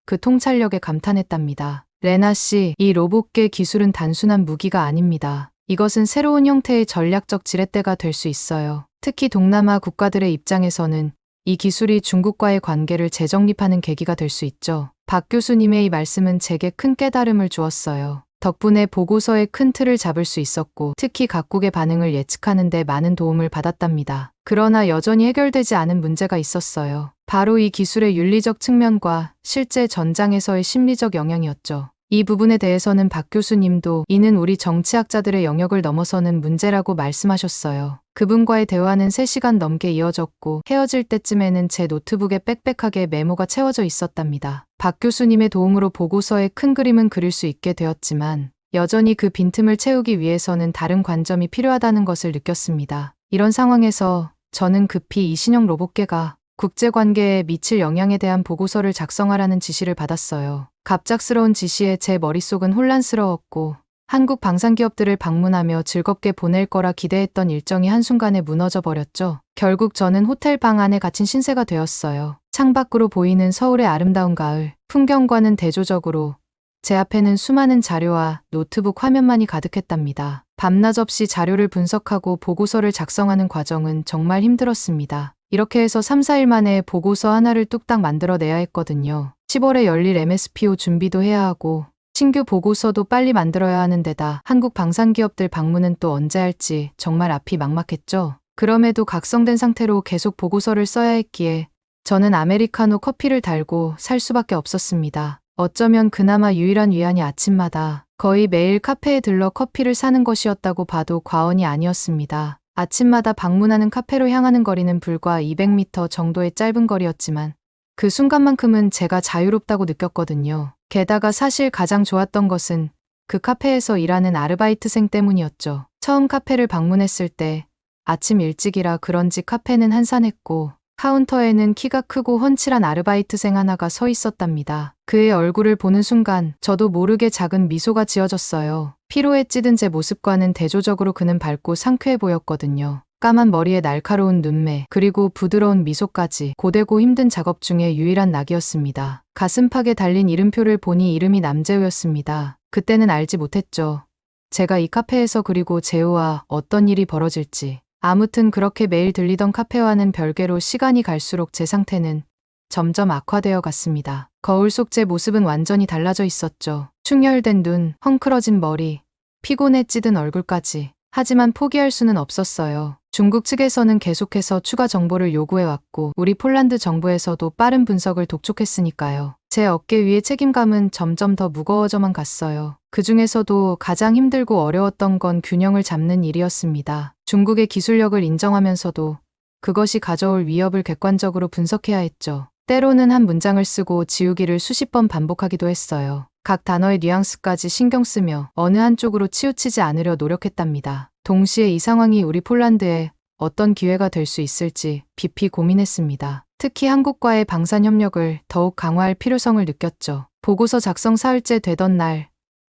그 통찰력에 감탄했답니다. 레나 씨, 이 로봇계 기술은 단순한 무기가 아닙니다. 이것은 새로운 형태의 전략적 지렛대가 될 수 있어요. 특히 동남아 국가들의 입장에서는 이 기술이 중국과의 관계를 재정립하는 계기가 될 수 있죠. 박 교수님의 이 말씀은 제게 큰 깨달음을 주었어요. 덕분에 보고서의 큰 틀을 잡을 수 있었고 특히 각국의 반응을 예측하는 데 많은 도움을 받았답니다. 그러나 여전히 해결되지 않은 문제가 있었어요. 바로 이 기술의 윤리적 측면과 실제 전장에서의 심리적 영향이었죠. 이 부분에 대해서는 박 교수님도 이는 우리 정치학자들의 영역을 넘어서는 문제라고 말씀하셨어요. 그분과의 대화는 3시간 넘게 이어졌고 헤어질 때쯤에는 제 노트북에 빽빽하게 메모가 채워져 있었답니다. 박 교수님의 도움으로 보고서의 큰 그림은 그릴 수 있게 되었지만 여전히 그 빈틈을 채우기 위해서는 다른 관점이 필요하다는 것을 느꼈습니다. 이런 상황에서 저는 급히 이신영 로봇계가 국제관계에 미칠 영향에 대한 보고서를 작성하라는 지시를 받았어요. 갑작스러운 지시에 제 머릿속은 혼란스러웠고 한국 방산기업들을 방문하며 즐겁게 보낼 거라 기대했던 일정이 한순간에 무너져 버렸죠. 결국 저는 호텔 방 안에 갇힌 신세가 되었어요. 창밖으로 보이는 서울의 아름다운 가을, 풍경과는 대조적으로 제 앞에는 수많은 자료와 노트북 화면만이 가득했답니다. 밤낮 없이 자료를 분석하고 보고서를 작성하는 과정은 정말 힘들었습니다. 이렇게 해서 3, 4일 만에 보고서 하나를 뚝딱 만들어내야 했거든요. 10월에 열릴 MSPO 준비도 해야 하고 신규 보고서도 빨리 만들어야 하는 데다 한국 방산기업들 방문은 또 언제 할지 정말 앞이 막막했죠. 그럼에도 각성된 상태로 계속 보고서를 써야 했기에 저는 아메리카노 커피를 달고 살 수밖에 없었습니다. 어쩌면 그나마 유일한 위안이 아침마다 거의 매일 카페에 들러 커피를 사는 것이었다고 봐도 과언이 아니었습니다. 아침마다 방문하는 카페로 향하는 거리는 불과 200m 정도의 짧은 거리였지만 그 순간만큼은 제가 자유롭다고 느꼈거든요. 게다가 사실 가장 좋았던 것은 그 카페에서 일하는 아르바이트생 때문이었죠. 처음 카페를 방문했을 때 아침 일찍이라 그런지 카페는 한산했고 카운터에는 키가 크고 훤칠한 아르바이트생 하나가 서 있었답니다. 그의 얼굴을 보는 순간 저도 모르게 작은 미소가 지어졌어요. 피로에 찌든 제 모습과는 대조적으로 그는 밝고 상쾌해 보였거든요. 까만 머리에 날카로운 눈매, 그리고 부드러운 미소까지 고되고 힘든 작업 중에 유일한 낙이었습니다. 가슴팍에 달린 이름표를 보니 이름이 남재우였습니다. 그때는 알지 못했죠. 제가 이 카페에서 그리고 재우와 어떤 일이 벌어질지. 아무튼 그렇게 매일 들리던 카페와는 별개로 시간이 갈수록 제 상태는 점점 악화되어 갔습니다. 거울 속 제 모습은 완전히 달라져 있었죠. 충혈된 눈, 헝클어진 머리, 피곤에 찌든 얼굴까지. 하지만 포기할 수는 없었어요. 중국 측에서는 계속해서 추가 정보를 요구해왔고 우리 폴란드 정부에서도 빠른 분석을 독촉했으니까요. 제 어깨 위의 책임감은 점점 더 무거워져만 갔어요. 그 중에서도 가장 힘들고 어려웠던 건 균형을 잡는 일이었습니다. 중국의 기술력을 인정하면서도 그것이 가져올 위협을 객관적으로 분석해야 했죠. 때로는 한 문장을 쓰고 지우기를 수십 번 반복하기도 했어요. 각 단어의 뉘앙스까지 신경 쓰며 어느 한쪽으로 치우치지 않으려 노력했답니다. 동시에 이 상황이 우리 폴란드에 어떤 기회가 될 수 있을지 깊이 고민했습니다. 특히 한국과의 방산 협력을 더욱 강화할 필요성을 느꼈죠. 보고서 작성 사흘째 되던 날,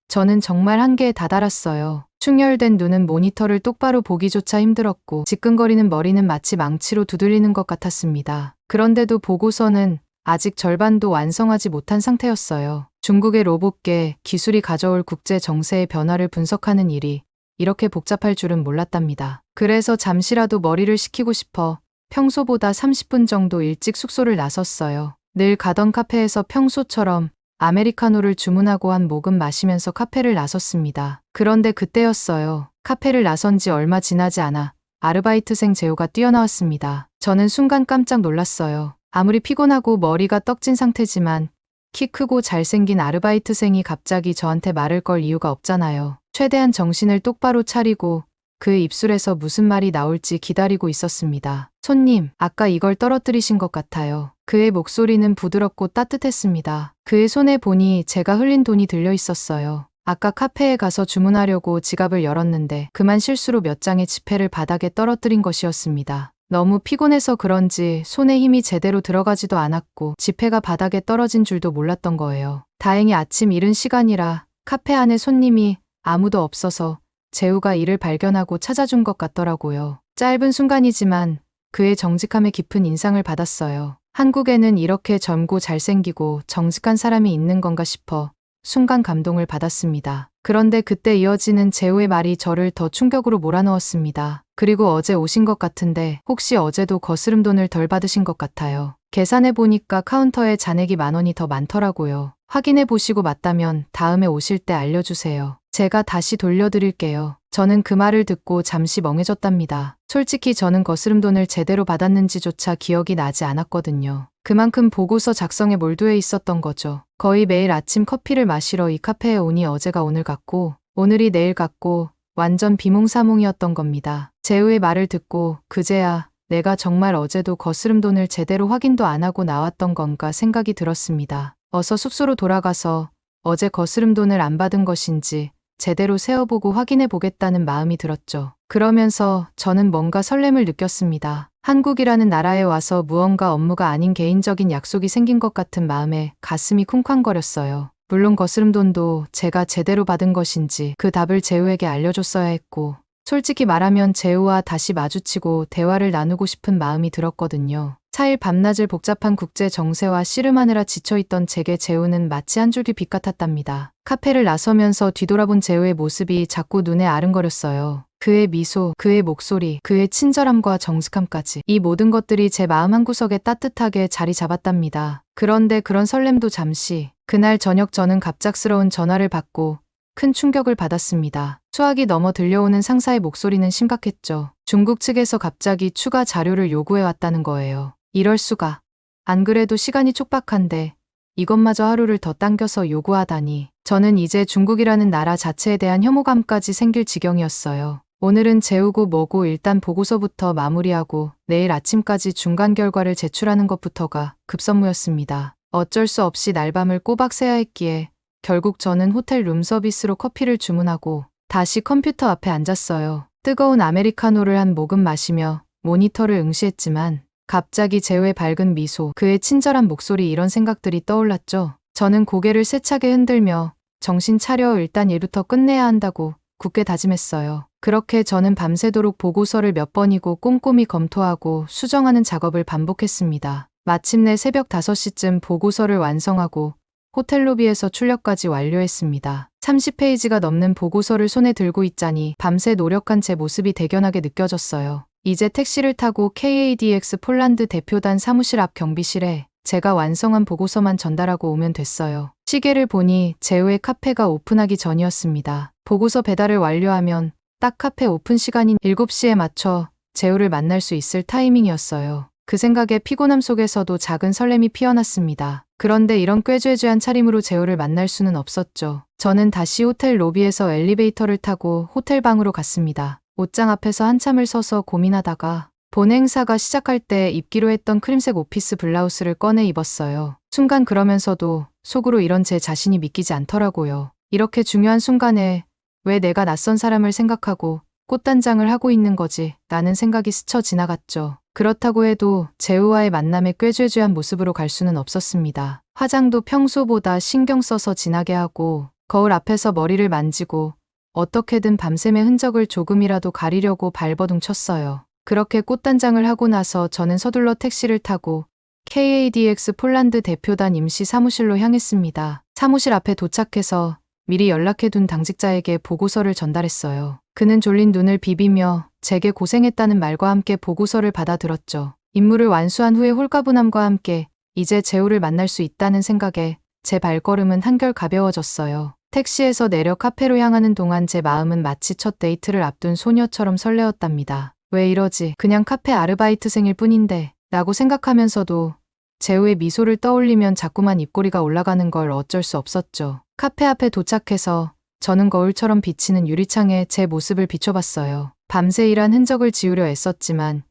저는 정말 한계에 다다랐어요. 충혈된 눈은 모니터를 똑바로 보기조차 힘들었고 지끈거리는 머리는 마치 망치로 두들리는 것 같았습니다. 그런데도 보고서는 아직 절반도 완성하지 못한 상태였어요. 중국의 로봇계 기술이 가져올 국제 정세의 변화를 분석하는 일이 이렇게 복잡할 줄은 몰랐답니다. 그래서 잠시라도 머리를 식히고 싶어 평소보다 30분 정도 일찍 숙소를 나섰어요. 늘 가던 카페에서 평소처럼 아메리카노를 주문하고 한 모금 마시면서 카페를 나섰습니다. 그런데 그때였어요. 카페를 나선 지 얼마 지나지 않아 아르바이트생 재우가 뛰어나왔습니다. 저는 순간 깜짝 놀랐어요. 아무리 피곤하고 머리가 떡진 상태지만 키 크고 잘생긴 아르바이트생이 갑자기 저한테 말을 걸 이유가 없잖아요. 최대한 정신을 똑바로 차리고 그의 입술에서 무슨 말이 나올지 기다리고 있었습니다. 손님, 아까 이걸 떨어뜨리신 것 같아요. 그의 목소리는 부드럽고 따뜻했습니다. 그의 손에 보니 제가 흘린 돈이 들려 있었어요. 아까 카페에 가서 주문하려고 지갑을 열었는데 그만 실수로 몇 장의 지폐를 바닥에 떨어뜨린 것이었습니다. 너무 피곤해서 그런지 손에 힘이 제대로 들어가지도 않았고 지폐가 바닥에 떨어진 줄도 몰랐던 거예요. 다행히 아침 이른 시간이라 카페 안에 손님이 아무도 없어서 재우가 이를 발견하고 찾아준 것 같더라고요. 짧은 순간이지만 그의 정직함에 깊은 인상을 받았어요. 한국에는 이렇게 젊고 잘생기고 정직한 사람이 있는 건가 싶어 순간 감동을 받았습니다. 그런데 그때 이어지는 재우의 말이 저를 더 충격으로 몰아넣었습니다. 그리고 어제 오신 것 같은데 혹시 어제도 거스름돈을 덜 받으신 것 같아요. 계산해 보니까 카운터에 잔액이 10,000원이 더 많더라고요. 확인해 보시고 맞다면 다음에 오실 때 알려주세요. 제가 다시 돌려드릴게요. 저는 그 말을 듣고 잠시 멍해졌답니다. 솔직히 저는 거스름돈을 제대로 받았는지조차 기억이 나지 않았거든요. 그만큼 보고서 작성에 몰두해 있었던 거죠. 거의 매일 아침 커피를 마시러 이 카페에 오니 어제가 오늘 같고 오늘이 내일 같고 완전 비몽사몽이었던 겁니다. 재우의 말을 듣고 그제야 내가 정말 어제도 거스름돈을 제대로 확인도 안 하고 나왔던 건가 생각이 들었습니다. 어서 숙소로 돌아가서 어제 거스름돈을 안 받은 것인지 제대로 세어보고 확인해 보겠다는 마음이 들었죠. 그러면서 저는 뭔가 설렘을 느꼈습니다. 한국이라는 나라에 와서 무언가 업무가 아닌 개인적인 약속이 생긴 것 같은 마음에 가슴이 쿵쾅거렸어요. 물론 거스름돈도 제가 제대로 받은 것인지 그 답을 재우에게 알려줬어야 했고 솔직히 말하면 재우와 다시 마주치고 대화를 나누고 싶은 마음이 들었거든요. 4일 밤낮을 복잡한 국제 정세와 씨름하느라 지쳐있던 제게 재우는 마치 한 줄기 빛 같았답니다. 카페를 나서면서 뒤돌아본 재우의 모습이 자꾸 눈에 아른거렸어요. 그의 미소, 그의 목소리, 그의 친절함과 정직함까지 이 모든 것들이 제 마음 한구석에 따뜻하게 자리 잡았답니다. 그런데 그런 설렘도 잠시 그날 저녁 저는 갑작스러운 전화를 받고 큰 충격을 받았습니다. 수화기 넘어 들려오는 상사의 목소리는 심각했죠. 중국 측에서 갑자기 추가 자료를 요구해 왔다는 거예요. 이럴 수가. 안 그래도 시간이 촉박한데 이것마저 하루를 더 당겨서 요구하다니. 저는 이제 중국이라는 나라 자체에 대한 혐오감까지 생길 지경이었어요. 오늘은 재우고 뭐고 일단 보고서부터 마무리하고 내일 아침까지 중간 결과를 제출하는 것부터가 급선무였습니다. 어쩔 수 없이 날밤을 꼬박 새야 했기에 결국 저는 호텔 룸서비스로 커피를 주문하고 다시 컴퓨터 앞에 앉았어요. 뜨거운 아메리카노를 한 모금 마시며 모니터를 응시했지만 갑자기 재우의 밝은 미소, 그의 친절한 목소리 이런 생각들이 떠올랐죠. 저는 고개를 세차게 흔들며 정신 차려 일단 일부터 끝내야 한다고 굳게 다짐했어요. 그렇게 저는 밤새도록 보고서를 몇 번이고 꼼꼼히 검토하고 수정하는 작업을 반복했습니다. 마침내 새벽 5시쯤 보고서를 완성하고 호텔 로비에서 출력까지 완료했습니다. 30페이지가 넘는 보고서를 손에 들고 있자니 밤새 노력한 제 모습이 대견하게 느껴졌어요. 이제 택시를 타고 KADX 폴란드 대표단 사무실 앞 경비실에 제가 완성한 보고서만 전달하고 오면 됐어요. 시계를 보니 재우의 카페가 오픈하기 전이었습니다. 보고서 배달을 완료하면 딱 카페 오픈 시간인 7시에 맞춰 재우를 만날 수 있을 타이밍이었어요. 그 생각에 피곤함 속에서도 작은 설렘이 피어났습니다. 그런데 이런 꾀죄죄한 차림으로 재우를 만날 수는 없었죠. 저는 다시 호텔 로비에서 엘리베이터를 타고 호텔 방으로 갔습니다. 옷장 앞에서 한참을 서서 고민하다가 본 행사가 시작할 때 입기로 했던 크림색 오피스 블라우스를 꺼내 입었어요. 순간 그러면서도 속으로 이런 제 자신이 믿기지 않더라고요. 이렇게 중요한 순간에 왜 내가 낯선 사람을 생각하고 꽃단장을 하고 있는 거지? 라는 생각이 스쳐 지나갔죠. 그렇다고 해도 재우와의 만남에 꾀죄죄한 모습으로 갈 수는 없었습니다. 화장도 평소보다 신경 써서 진하게 하고 거울 앞에서 머리를 만지고 어떻게든 밤샘의 흔적을 조금이라도 가리려고 발버둥 쳤어요. 그렇게 꽃단장을 하고 나서 저는 서둘러 택시를 타고 KADX 폴란드 대표단 임시 사무실로 향했습니다. 사무실 앞에 도착해서 미리 연락해둔 당직자에게 보고서를 전달했어요. 그는 졸린 눈을 비비며 제게 고생했다는 말과 함께 보고서를 받아들었죠. 임무를 완수한 후에 홀가분함과 함께 이제 재우를 만날 수 있다는 생각에 제 발걸음은 한결 가벼워졌어요. 택시에서 내려 카페로 향하는 동안 제 마음은 마치 첫 데이트를 앞둔 소녀처럼 설레었답니다. 왜 이러지? 그냥 카페 아르바이트생일 뿐인데 라고 생각하면서도 재우의 미소를 떠올리면 자꾸만 입꼬리가 올라가는 걸 어쩔 수 없었죠. 카페 앞에 도착해서 저는 거울처럼 비치는 유리창에 제 모습을 비춰봤어요. 밤새 일한 흔적을 지우려 애썼지만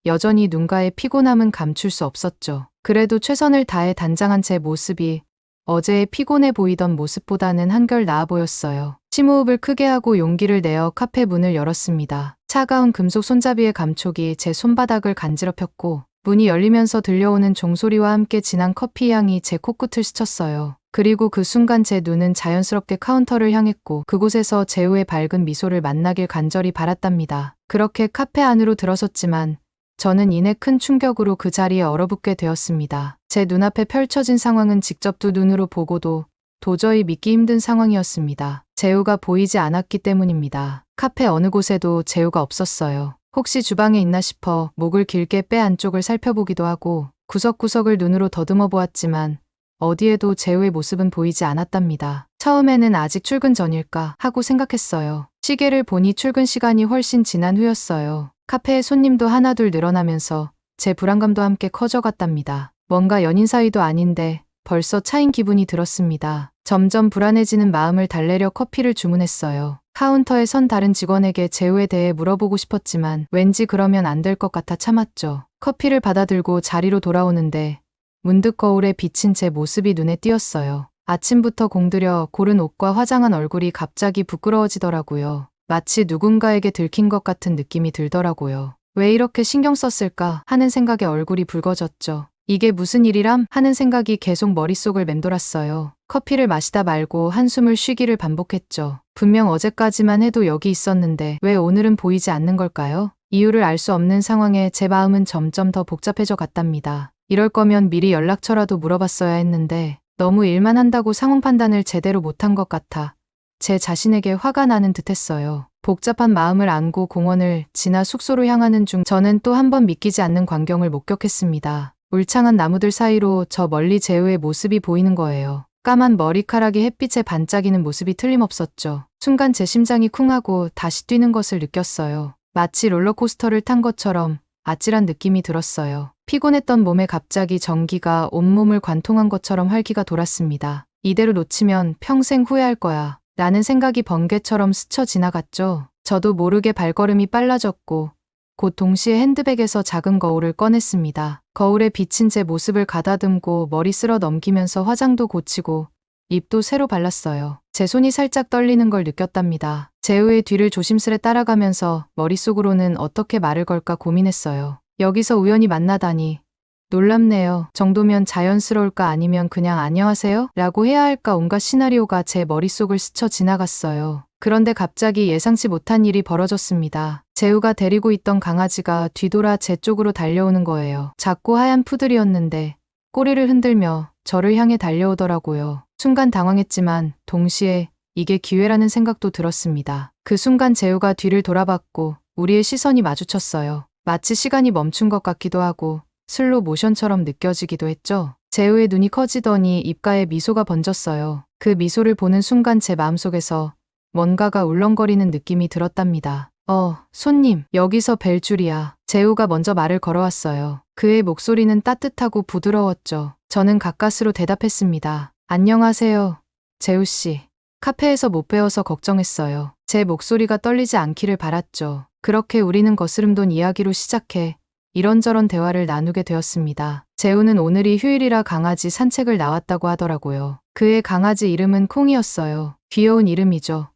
여전히 눈가에 피곤함은 감출 수 없었죠. 그래도 최선을 다해 단장한 제 모습이 어제의 피곤해 보이던 모습보다는 한결 나아 보였어요. 심호흡을 크게 하고 용기를 내어 카페 문을 열었습니다. 차가운 금속 손잡이의 감촉이 제 손바닥을 간지럽혔고 문이 열리면서 들려오는 종소리와 함께 진한 커피 향이 제 코끝을 스쳤어요. 그리고 그 순간 제 눈은 자연스럽게 카운터를 향했고 그곳에서 재우의 밝은 미소를 만나길 간절히 바랐답니다. 그렇게 카페 안으로 들어섰지만 저는 이내 큰 충격으로 그 자리에 얼어붙게 되었습니다. 제 눈앞에 펼쳐진 상황은 직접 두 눈으로 보고도 도저히 믿기 힘든 상황이었습니다. 재우가 보이지 않았기 때문입니다. 카페 어느 곳에도 재우가 없었어요. 혹시 주방에 있나 싶어 목을 길게 빼 안쪽을 살펴보기도 하고 구석구석을 눈으로 더듬어 보았지만 어디에도 재우의 모습은 보이지 않았답니다. 처음에는 아직 출근 전일까 하고 생각했어요. 시계를 보니 출근 시간이 훨씬 지난 후였어요. 카페에 손님도 하나둘 늘어나면서 제 불안감도 함께 커져갔답니다. 뭔가 연인 사이도 아닌데 벌써 차인 기분이 들었습니다. 점점 불안해지는 마음을 달래려 커피를 주문했어요. 카운터에 선 다른 직원에게 재우에 대해 물어보고 싶었지만 왠지 그러면 안 될 것 같아 참았죠. 커피를 받아들고 자리로 돌아오는데 문득 거울에 비친 제 모습이 눈에 띄었어요. 아침부터 공들여 고른 옷과 화장한 얼굴이 갑자기 부끄러워지더라고요. 마치 누군가에게 들킨 것 같은 느낌이 들더라고요. 왜 이렇게 신경 썼을까 하는 생각에 얼굴이 붉어졌죠. 이게 무슨 일이람 하는 생각이 계속 머릿속을 맴돌았어요. 커피를 마시다 말고 한숨을 쉬기를 반복했죠. 분명 어제까지만 해도 여기 있었는데 왜 오늘은 보이지 않는 걸까요? 이유를 알 수 없는 상황에 제 마음은 점점 더 복잡해져 갔답니다. 이럴 거면 미리 연락처라도 물어봤어야 했는데 너무 일만 한다고 상황 판단을 제대로 못한 것 같아 제 자신에게 화가 나는 듯했어요. 복잡한 마음을 안고 공원을 지나 숙소로 향하는 중 저는 또 한 번 믿기지 않는 광경을 목격했습니다. 울창한 나무들 사이로 저 멀리 재우의 모습이 보이는 거예요. 까만 머리카락이 햇빛에 반짝이는 모습이 틀림없었죠. 순간 제 심장이 쿵하고 다시 뛰는 것을 느꼈어요. 마치 롤러코스터를 탄 것처럼 아찔한 느낌이 들었어요. 피곤했던 몸에 갑자기 전기가 온몸을 관통한 것처럼 활기가 돌았습니다. 이대로 놓치면 평생 후회할 거야 라는 생각이 번개처럼 스쳐 지나갔죠. 저도 모르게 발걸음이 빨라졌고 곧 동시에 핸드백에서 작은 거울을 꺼냈습니다. 거울에 비친 제 모습을 가다듬고 머리 쓸어 넘기면서 화장도 고치고 립도 새로 발랐어요. 제 손이 살짝 떨리는 걸 느꼈답니다. 재우의 뒤를 조심스레 따라가면서 머릿속으로는 어떻게 말을 걸까 고민했어요. 여기서 우연히 만나다니 놀랍네요. 정도면 자연스러울까 아니면 그냥 안녕하세요? 라고 해야 할까 온갖 시나리오가 제 머릿속을 스쳐 지나갔어요. 그런데 갑자기 예상치 못한 일이 벌어졌습니다. 재우가 데리고 있던 강아지가 뒤돌아 제 쪽으로 달려오는 거예요. 작고 하얀 푸들이었는데 꼬리를 흔들며 저를 향해 달려오더라고요. 순간 당황했지만 동시에 이게 기회라는 생각도 들었습니다. 그 순간 재우가 뒤를 돌아봤고 우리의 시선이 마주쳤어요. 마치 시간이 멈춘 것 같기도 하고 슬로 모션처럼 느껴지기도 했죠. 재우의 눈이 커지더니 입가에 미소가 번졌어요. 그 미소를 보는 순간 제 마음속에서 뭔가가 울렁거리는 느낌이 들었답니다. 손님, 여기서 뵐 줄이야. 재우가 먼저 말을 걸어왔어요. 그의 목소리는 따뜻하고 부드러웠죠. 저는 가까스로 대답했습니다. 안녕하세요, 재우씨. 카페에서 못 뵈어서 걱정했어요. 제 목소리가 떨리지 않기를 바랐죠. 그렇게 우리는 거스름돈 이야기로 시작해 이런저런 대화를 나누게 되었습니다. 재우는 오늘이 휴일이라 강아지 산책을 나왔다고 하더라고요. 그의 강아지 이름은 콩이었어요. 귀여운 이름이죠.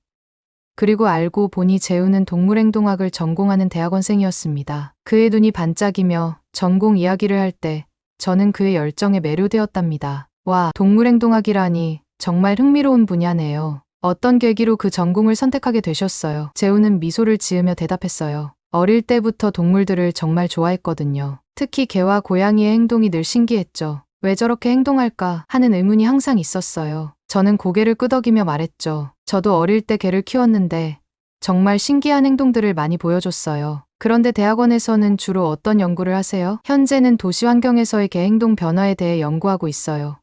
그리고 알고 보니 재우는 동물행동학을 전공하는 대학원생이었습니다. 그의 눈이 반짝이며 전공 이야기를 할 때 저는 그의 열정에 매료되었답니다. 와, 동물행동학이라니 정말 흥미로운 분야네요. 어떤 계기로 그 전공을 선택하게 되셨어요? 재우는 미소를 지으며 대답했어요. 어릴 때부터 동물들을 정말 좋아했거든요. 특히 개와 고양이의 행동이 늘 신기했죠. 왜 저렇게 행동할까 하는 의문이 항상 있었어요. 저는 고개를 끄덕이며 말했죠. 저도 어릴 때 개를 키웠는데 정말 신기한 행동들을 많이 보여줬어요. 그런데 대학원에서는 주로 어떤 연구를 하세요? 현재는 도시 환경에서의 개 행동 변화에 대해 연구하고 있어요.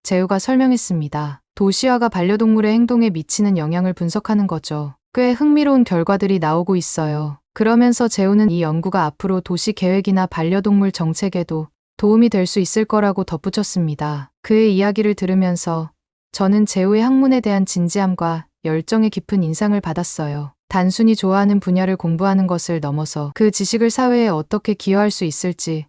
재우가 설명했습니다. 도시화가 반려동물의 행동에 미치는 영향을 분석하는 거죠. 꽤 흥미로운 결과들이 나오고 있어요. 그러면서 재우는 이 연구가 앞으로 도시 계획이나 반려동물 정책에도 도움이 될 수 있을 거라고 덧붙였습니다. 그의 이야기를 들으면서 저는 재우의 학문에 대한 진지함과 열정의 깊은 인상을 받았어요. 단순히 좋아하는 분야를 공부하는 것을 넘어서 그 지식을 사회에 어떻게 기여할 수 있을지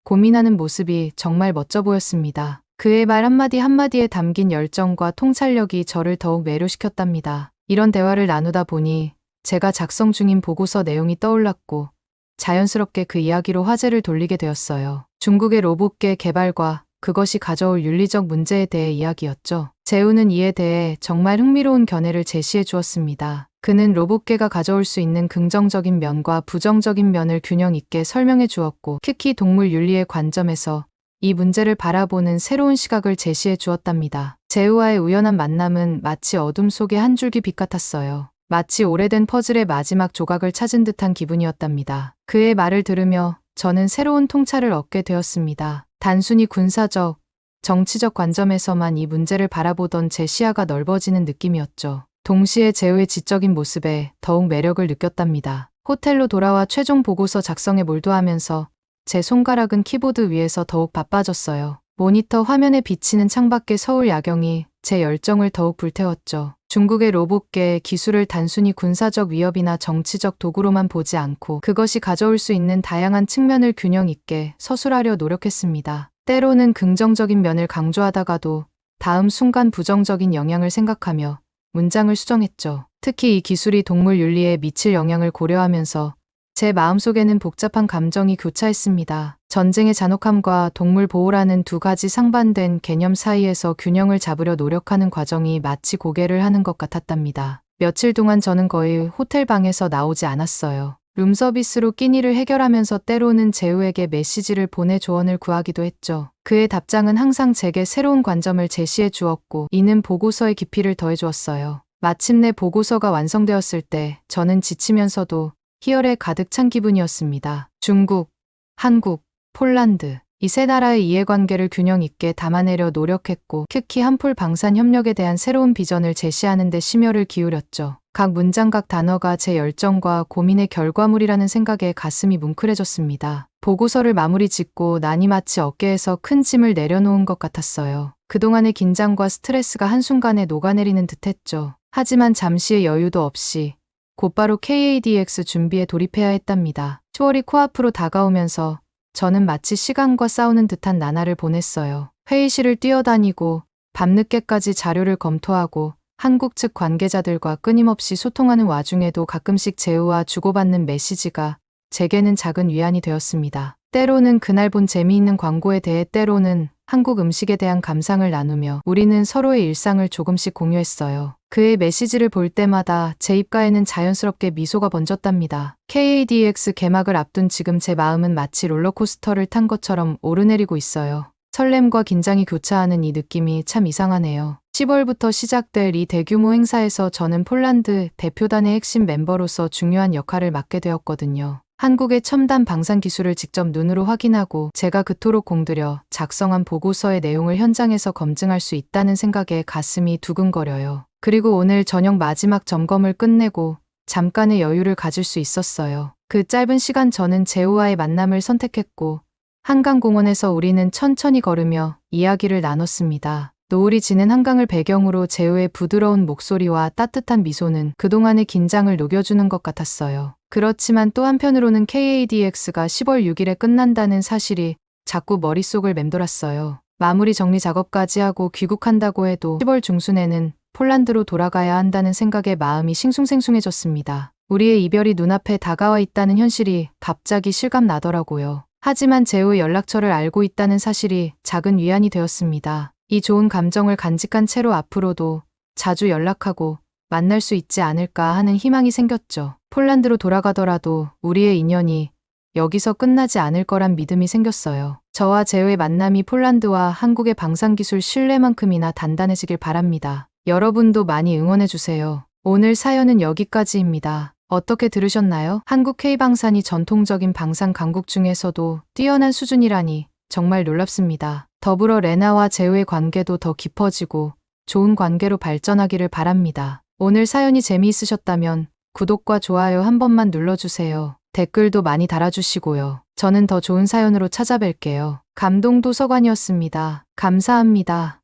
고민하는 모습이 정말 멋져 보였습니다. 그의 말 한마디 한마디에 담긴 열정과 통찰력이 저를 더욱 매료시켰답니다. 이런 대화를 나누다 보니 제가 작성 중인 보고서 내용이 떠올랐고 자연스럽게 그 이야기로 화제를 돌리게 되었어요. 중국의 로봇계 개발과 그것이 가져올 윤리적 문제에 대해 이야기였죠. 재우는 이에 대해 정말 흥미로운 견해를 제시해 주었습니다. 그는 로봇계가 가져올 수 있는 긍정적인 면과 부정적인 면을 균형 있게 설명해 주었고, 특히 동물 윤리의 관점에서 이 문제를 바라보는 새로운 시각을 제시해 주었답니다. 재우와의 우연한 만남은 마치 어둠 속의 한 줄기 빛 같았어요. 마치 오래된 퍼즐의 마지막 조각을 찾은 듯한 기분이었답니다. 그의 말을 들으며 저는 새로운 통찰을 얻게 되었습니다. 단순히 군사적, 정치적 관점에서만 이 문제를 바라보던 제 시야가 넓어지는 느낌이었죠. 동시에 재우의 지적인 모습에 더욱 매력을 느꼈답니다. 호텔로 돌아와 최종 보고서 작성에 몰두하면서 제 손가락은 키보드 위에서 더욱 바빠졌어요. 모니터 화면에 비치는 창밖의 서울 야경이 제 열정을 더욱 불태웠죠. 중국의 로봇계 기술을 단순히 군사적 위협이나 정치적 도구로만 보지 않고 그것이 가져올 수 있는 다양한 측면을 균형 있게 서술하려 노력했습니다. 때로는 긍정적인 면을 강조하다가도 다음 순간 부정적인 영향을 생각하며 문장을 수정했죠. 특히 이 기술이 동물 윤리에 미칠 영향을 고려하면서 제 마음속에는 복잡한 감정이 교차했습니다. 전쟁의 잔혹함과 동물 보호라는 두 가지 상반된 개념 사이에서 균형을 잡으려 노력하는 과정이 마치 고개를 하는 것 같았답니다. 며칠 동안 저는 거의 호텔 방에서 나오지 않았어요. 룸서비스로 끼니를 해결하면서 때로는 재우에게 메시지를 보내 조언을 구하기도 했죠. 그의 답장은 항상 제게 새로운 관점을 제시해 주었고, 이는 보고서의 깊이를 더해 주었어요. 마침내 보고서가 완성되었을 때 저는 지치면서도 희열에 가득 찬 기분이었습니다. 중국, 한국, 폴란드 이 세 나라의 이해관계를 균형 있게 담아내려 노력했고, 특히 한폴 방산 협력에 대한 새로운 비전을 제시하는 데 심혈을 기울였죠. 각 문장 각 단어가 제 열정과 고민의 결과물이라는 생각에 가슴이 뭉클해졌습니다. 보고서를 마무리 짓고 나니 마치 어깨에서 큰 짐을 내려놓은 것 같았어요. 그동안의 긴장과 스트레스가 한순간에 녹아내리는 듯했죠. 하지만 잠시의 여유도 없이 곧바로 KADX 준비에 돌입해야 했답니다. 10월이 코앞으로 다가오면서 저는 마치 시간과 싸우는 듯한 나날을 보냈어요. 회의실을 뛰어다니고 밤늦게까지 자료를 검토하고 한국 측 관계자들과 끊임없이 소통하는 와중에도 가끔씩 재우와 주고받는 메시지가 제게는 작은 위안이 되었습니다. 때로는 그날 본 재미있는 광고에 대해, 때로는 한국 음식에 대한 감상을 나누며 우리는 서로의 일상을 조금씩 공유했어요. 그의 메시지를 볼 때마다 제 입가에는 자연스럽게 미소가 번졌답니다. KADX 개막을 앞둔 지금 제 마음은 마치 롤러코스터를 탄 것처럼 오르내리고 있어요. 설렘과 긴장이 교차하는 이 느낌이 참 이상하네요. 10월부터 시작될 이 대규모 행사에서 저는 폴란드 대표단의 핵심 멤버로서 중요한 역할을 맡게 되었거든요. 한국의 첨단 방산 기술을 직접 눈으로 확인하고 제가 그토록 공들여 작성한 보고서의 내용을 현장에서 검증할 수 있다는 생각에 가슴이 두근거려요. 그리고 오늘 저녁 마지막 점검을 끝내고 잠깐의 여유를 가질 수 있었어요. 그 짧은 시간 저는 재우와의 만남을 선택했고, 한강공원에서 우리는 천천히 걸으며 이야기를 나눴습니다. 노을이 지는 한강을 배경으로 재우의 부드러운 목소리와 따뜻한 미소는 그동안의 긴장을 녹여주는 것 같았어요. 그렇지만 또 한편으로는 KADX가 10월 6일에 끝난다는 사실이 자꾸 머릿속을 맴돌았어요. 마무리 정리 작업까지 하고 귀국한다고 해도 10월 중순에는 폴란드로 돌아가야 한다는 생각에 마음이 싱숭생숭해졌습니다. 우리의 이별이 눈앞에 다가와 있다는 현실이 갑자기 실감나더라고요. 하지만 재우의 연락처를 알고 있다는 사실이 작은 위안이 되었습니다. 이 좋은 감정을 간직한 채로 앞으로도 자주 연락하고 만날 수 있지 않을까 하는 희망이 생겼죠. 폴란드로 돌아가더라도 우리의 인연이 여기서 끝나지 않을 거란 믿음이 생겼어요. 저와 재우의 만남이 폴란드와 한국의 방산기술 신뢰만큼이나 단단해지길 바랍니다. 여러분도 많이 응원해주세요. 오늘 사연은 여기까지입니다. 어떻게 들으셨나요? 한국 K방산이 전통적인 방산 강국 중에서도 뛰어난 수준이라니 정말 놀랍습니다. 더불어 레나와 재우의 관계도 더 깊어지고 좋은 관계로 발전하기를 바랍니다. 오늘 사연이 재미있으셨다면 구독과 좋아요 한 번만 눌러주세요. 댓글도 많이 달아주시고요. 저는 더 좋은 사연으로 찾아뵐게요. 감동도서관이었습니다. 감사합니다.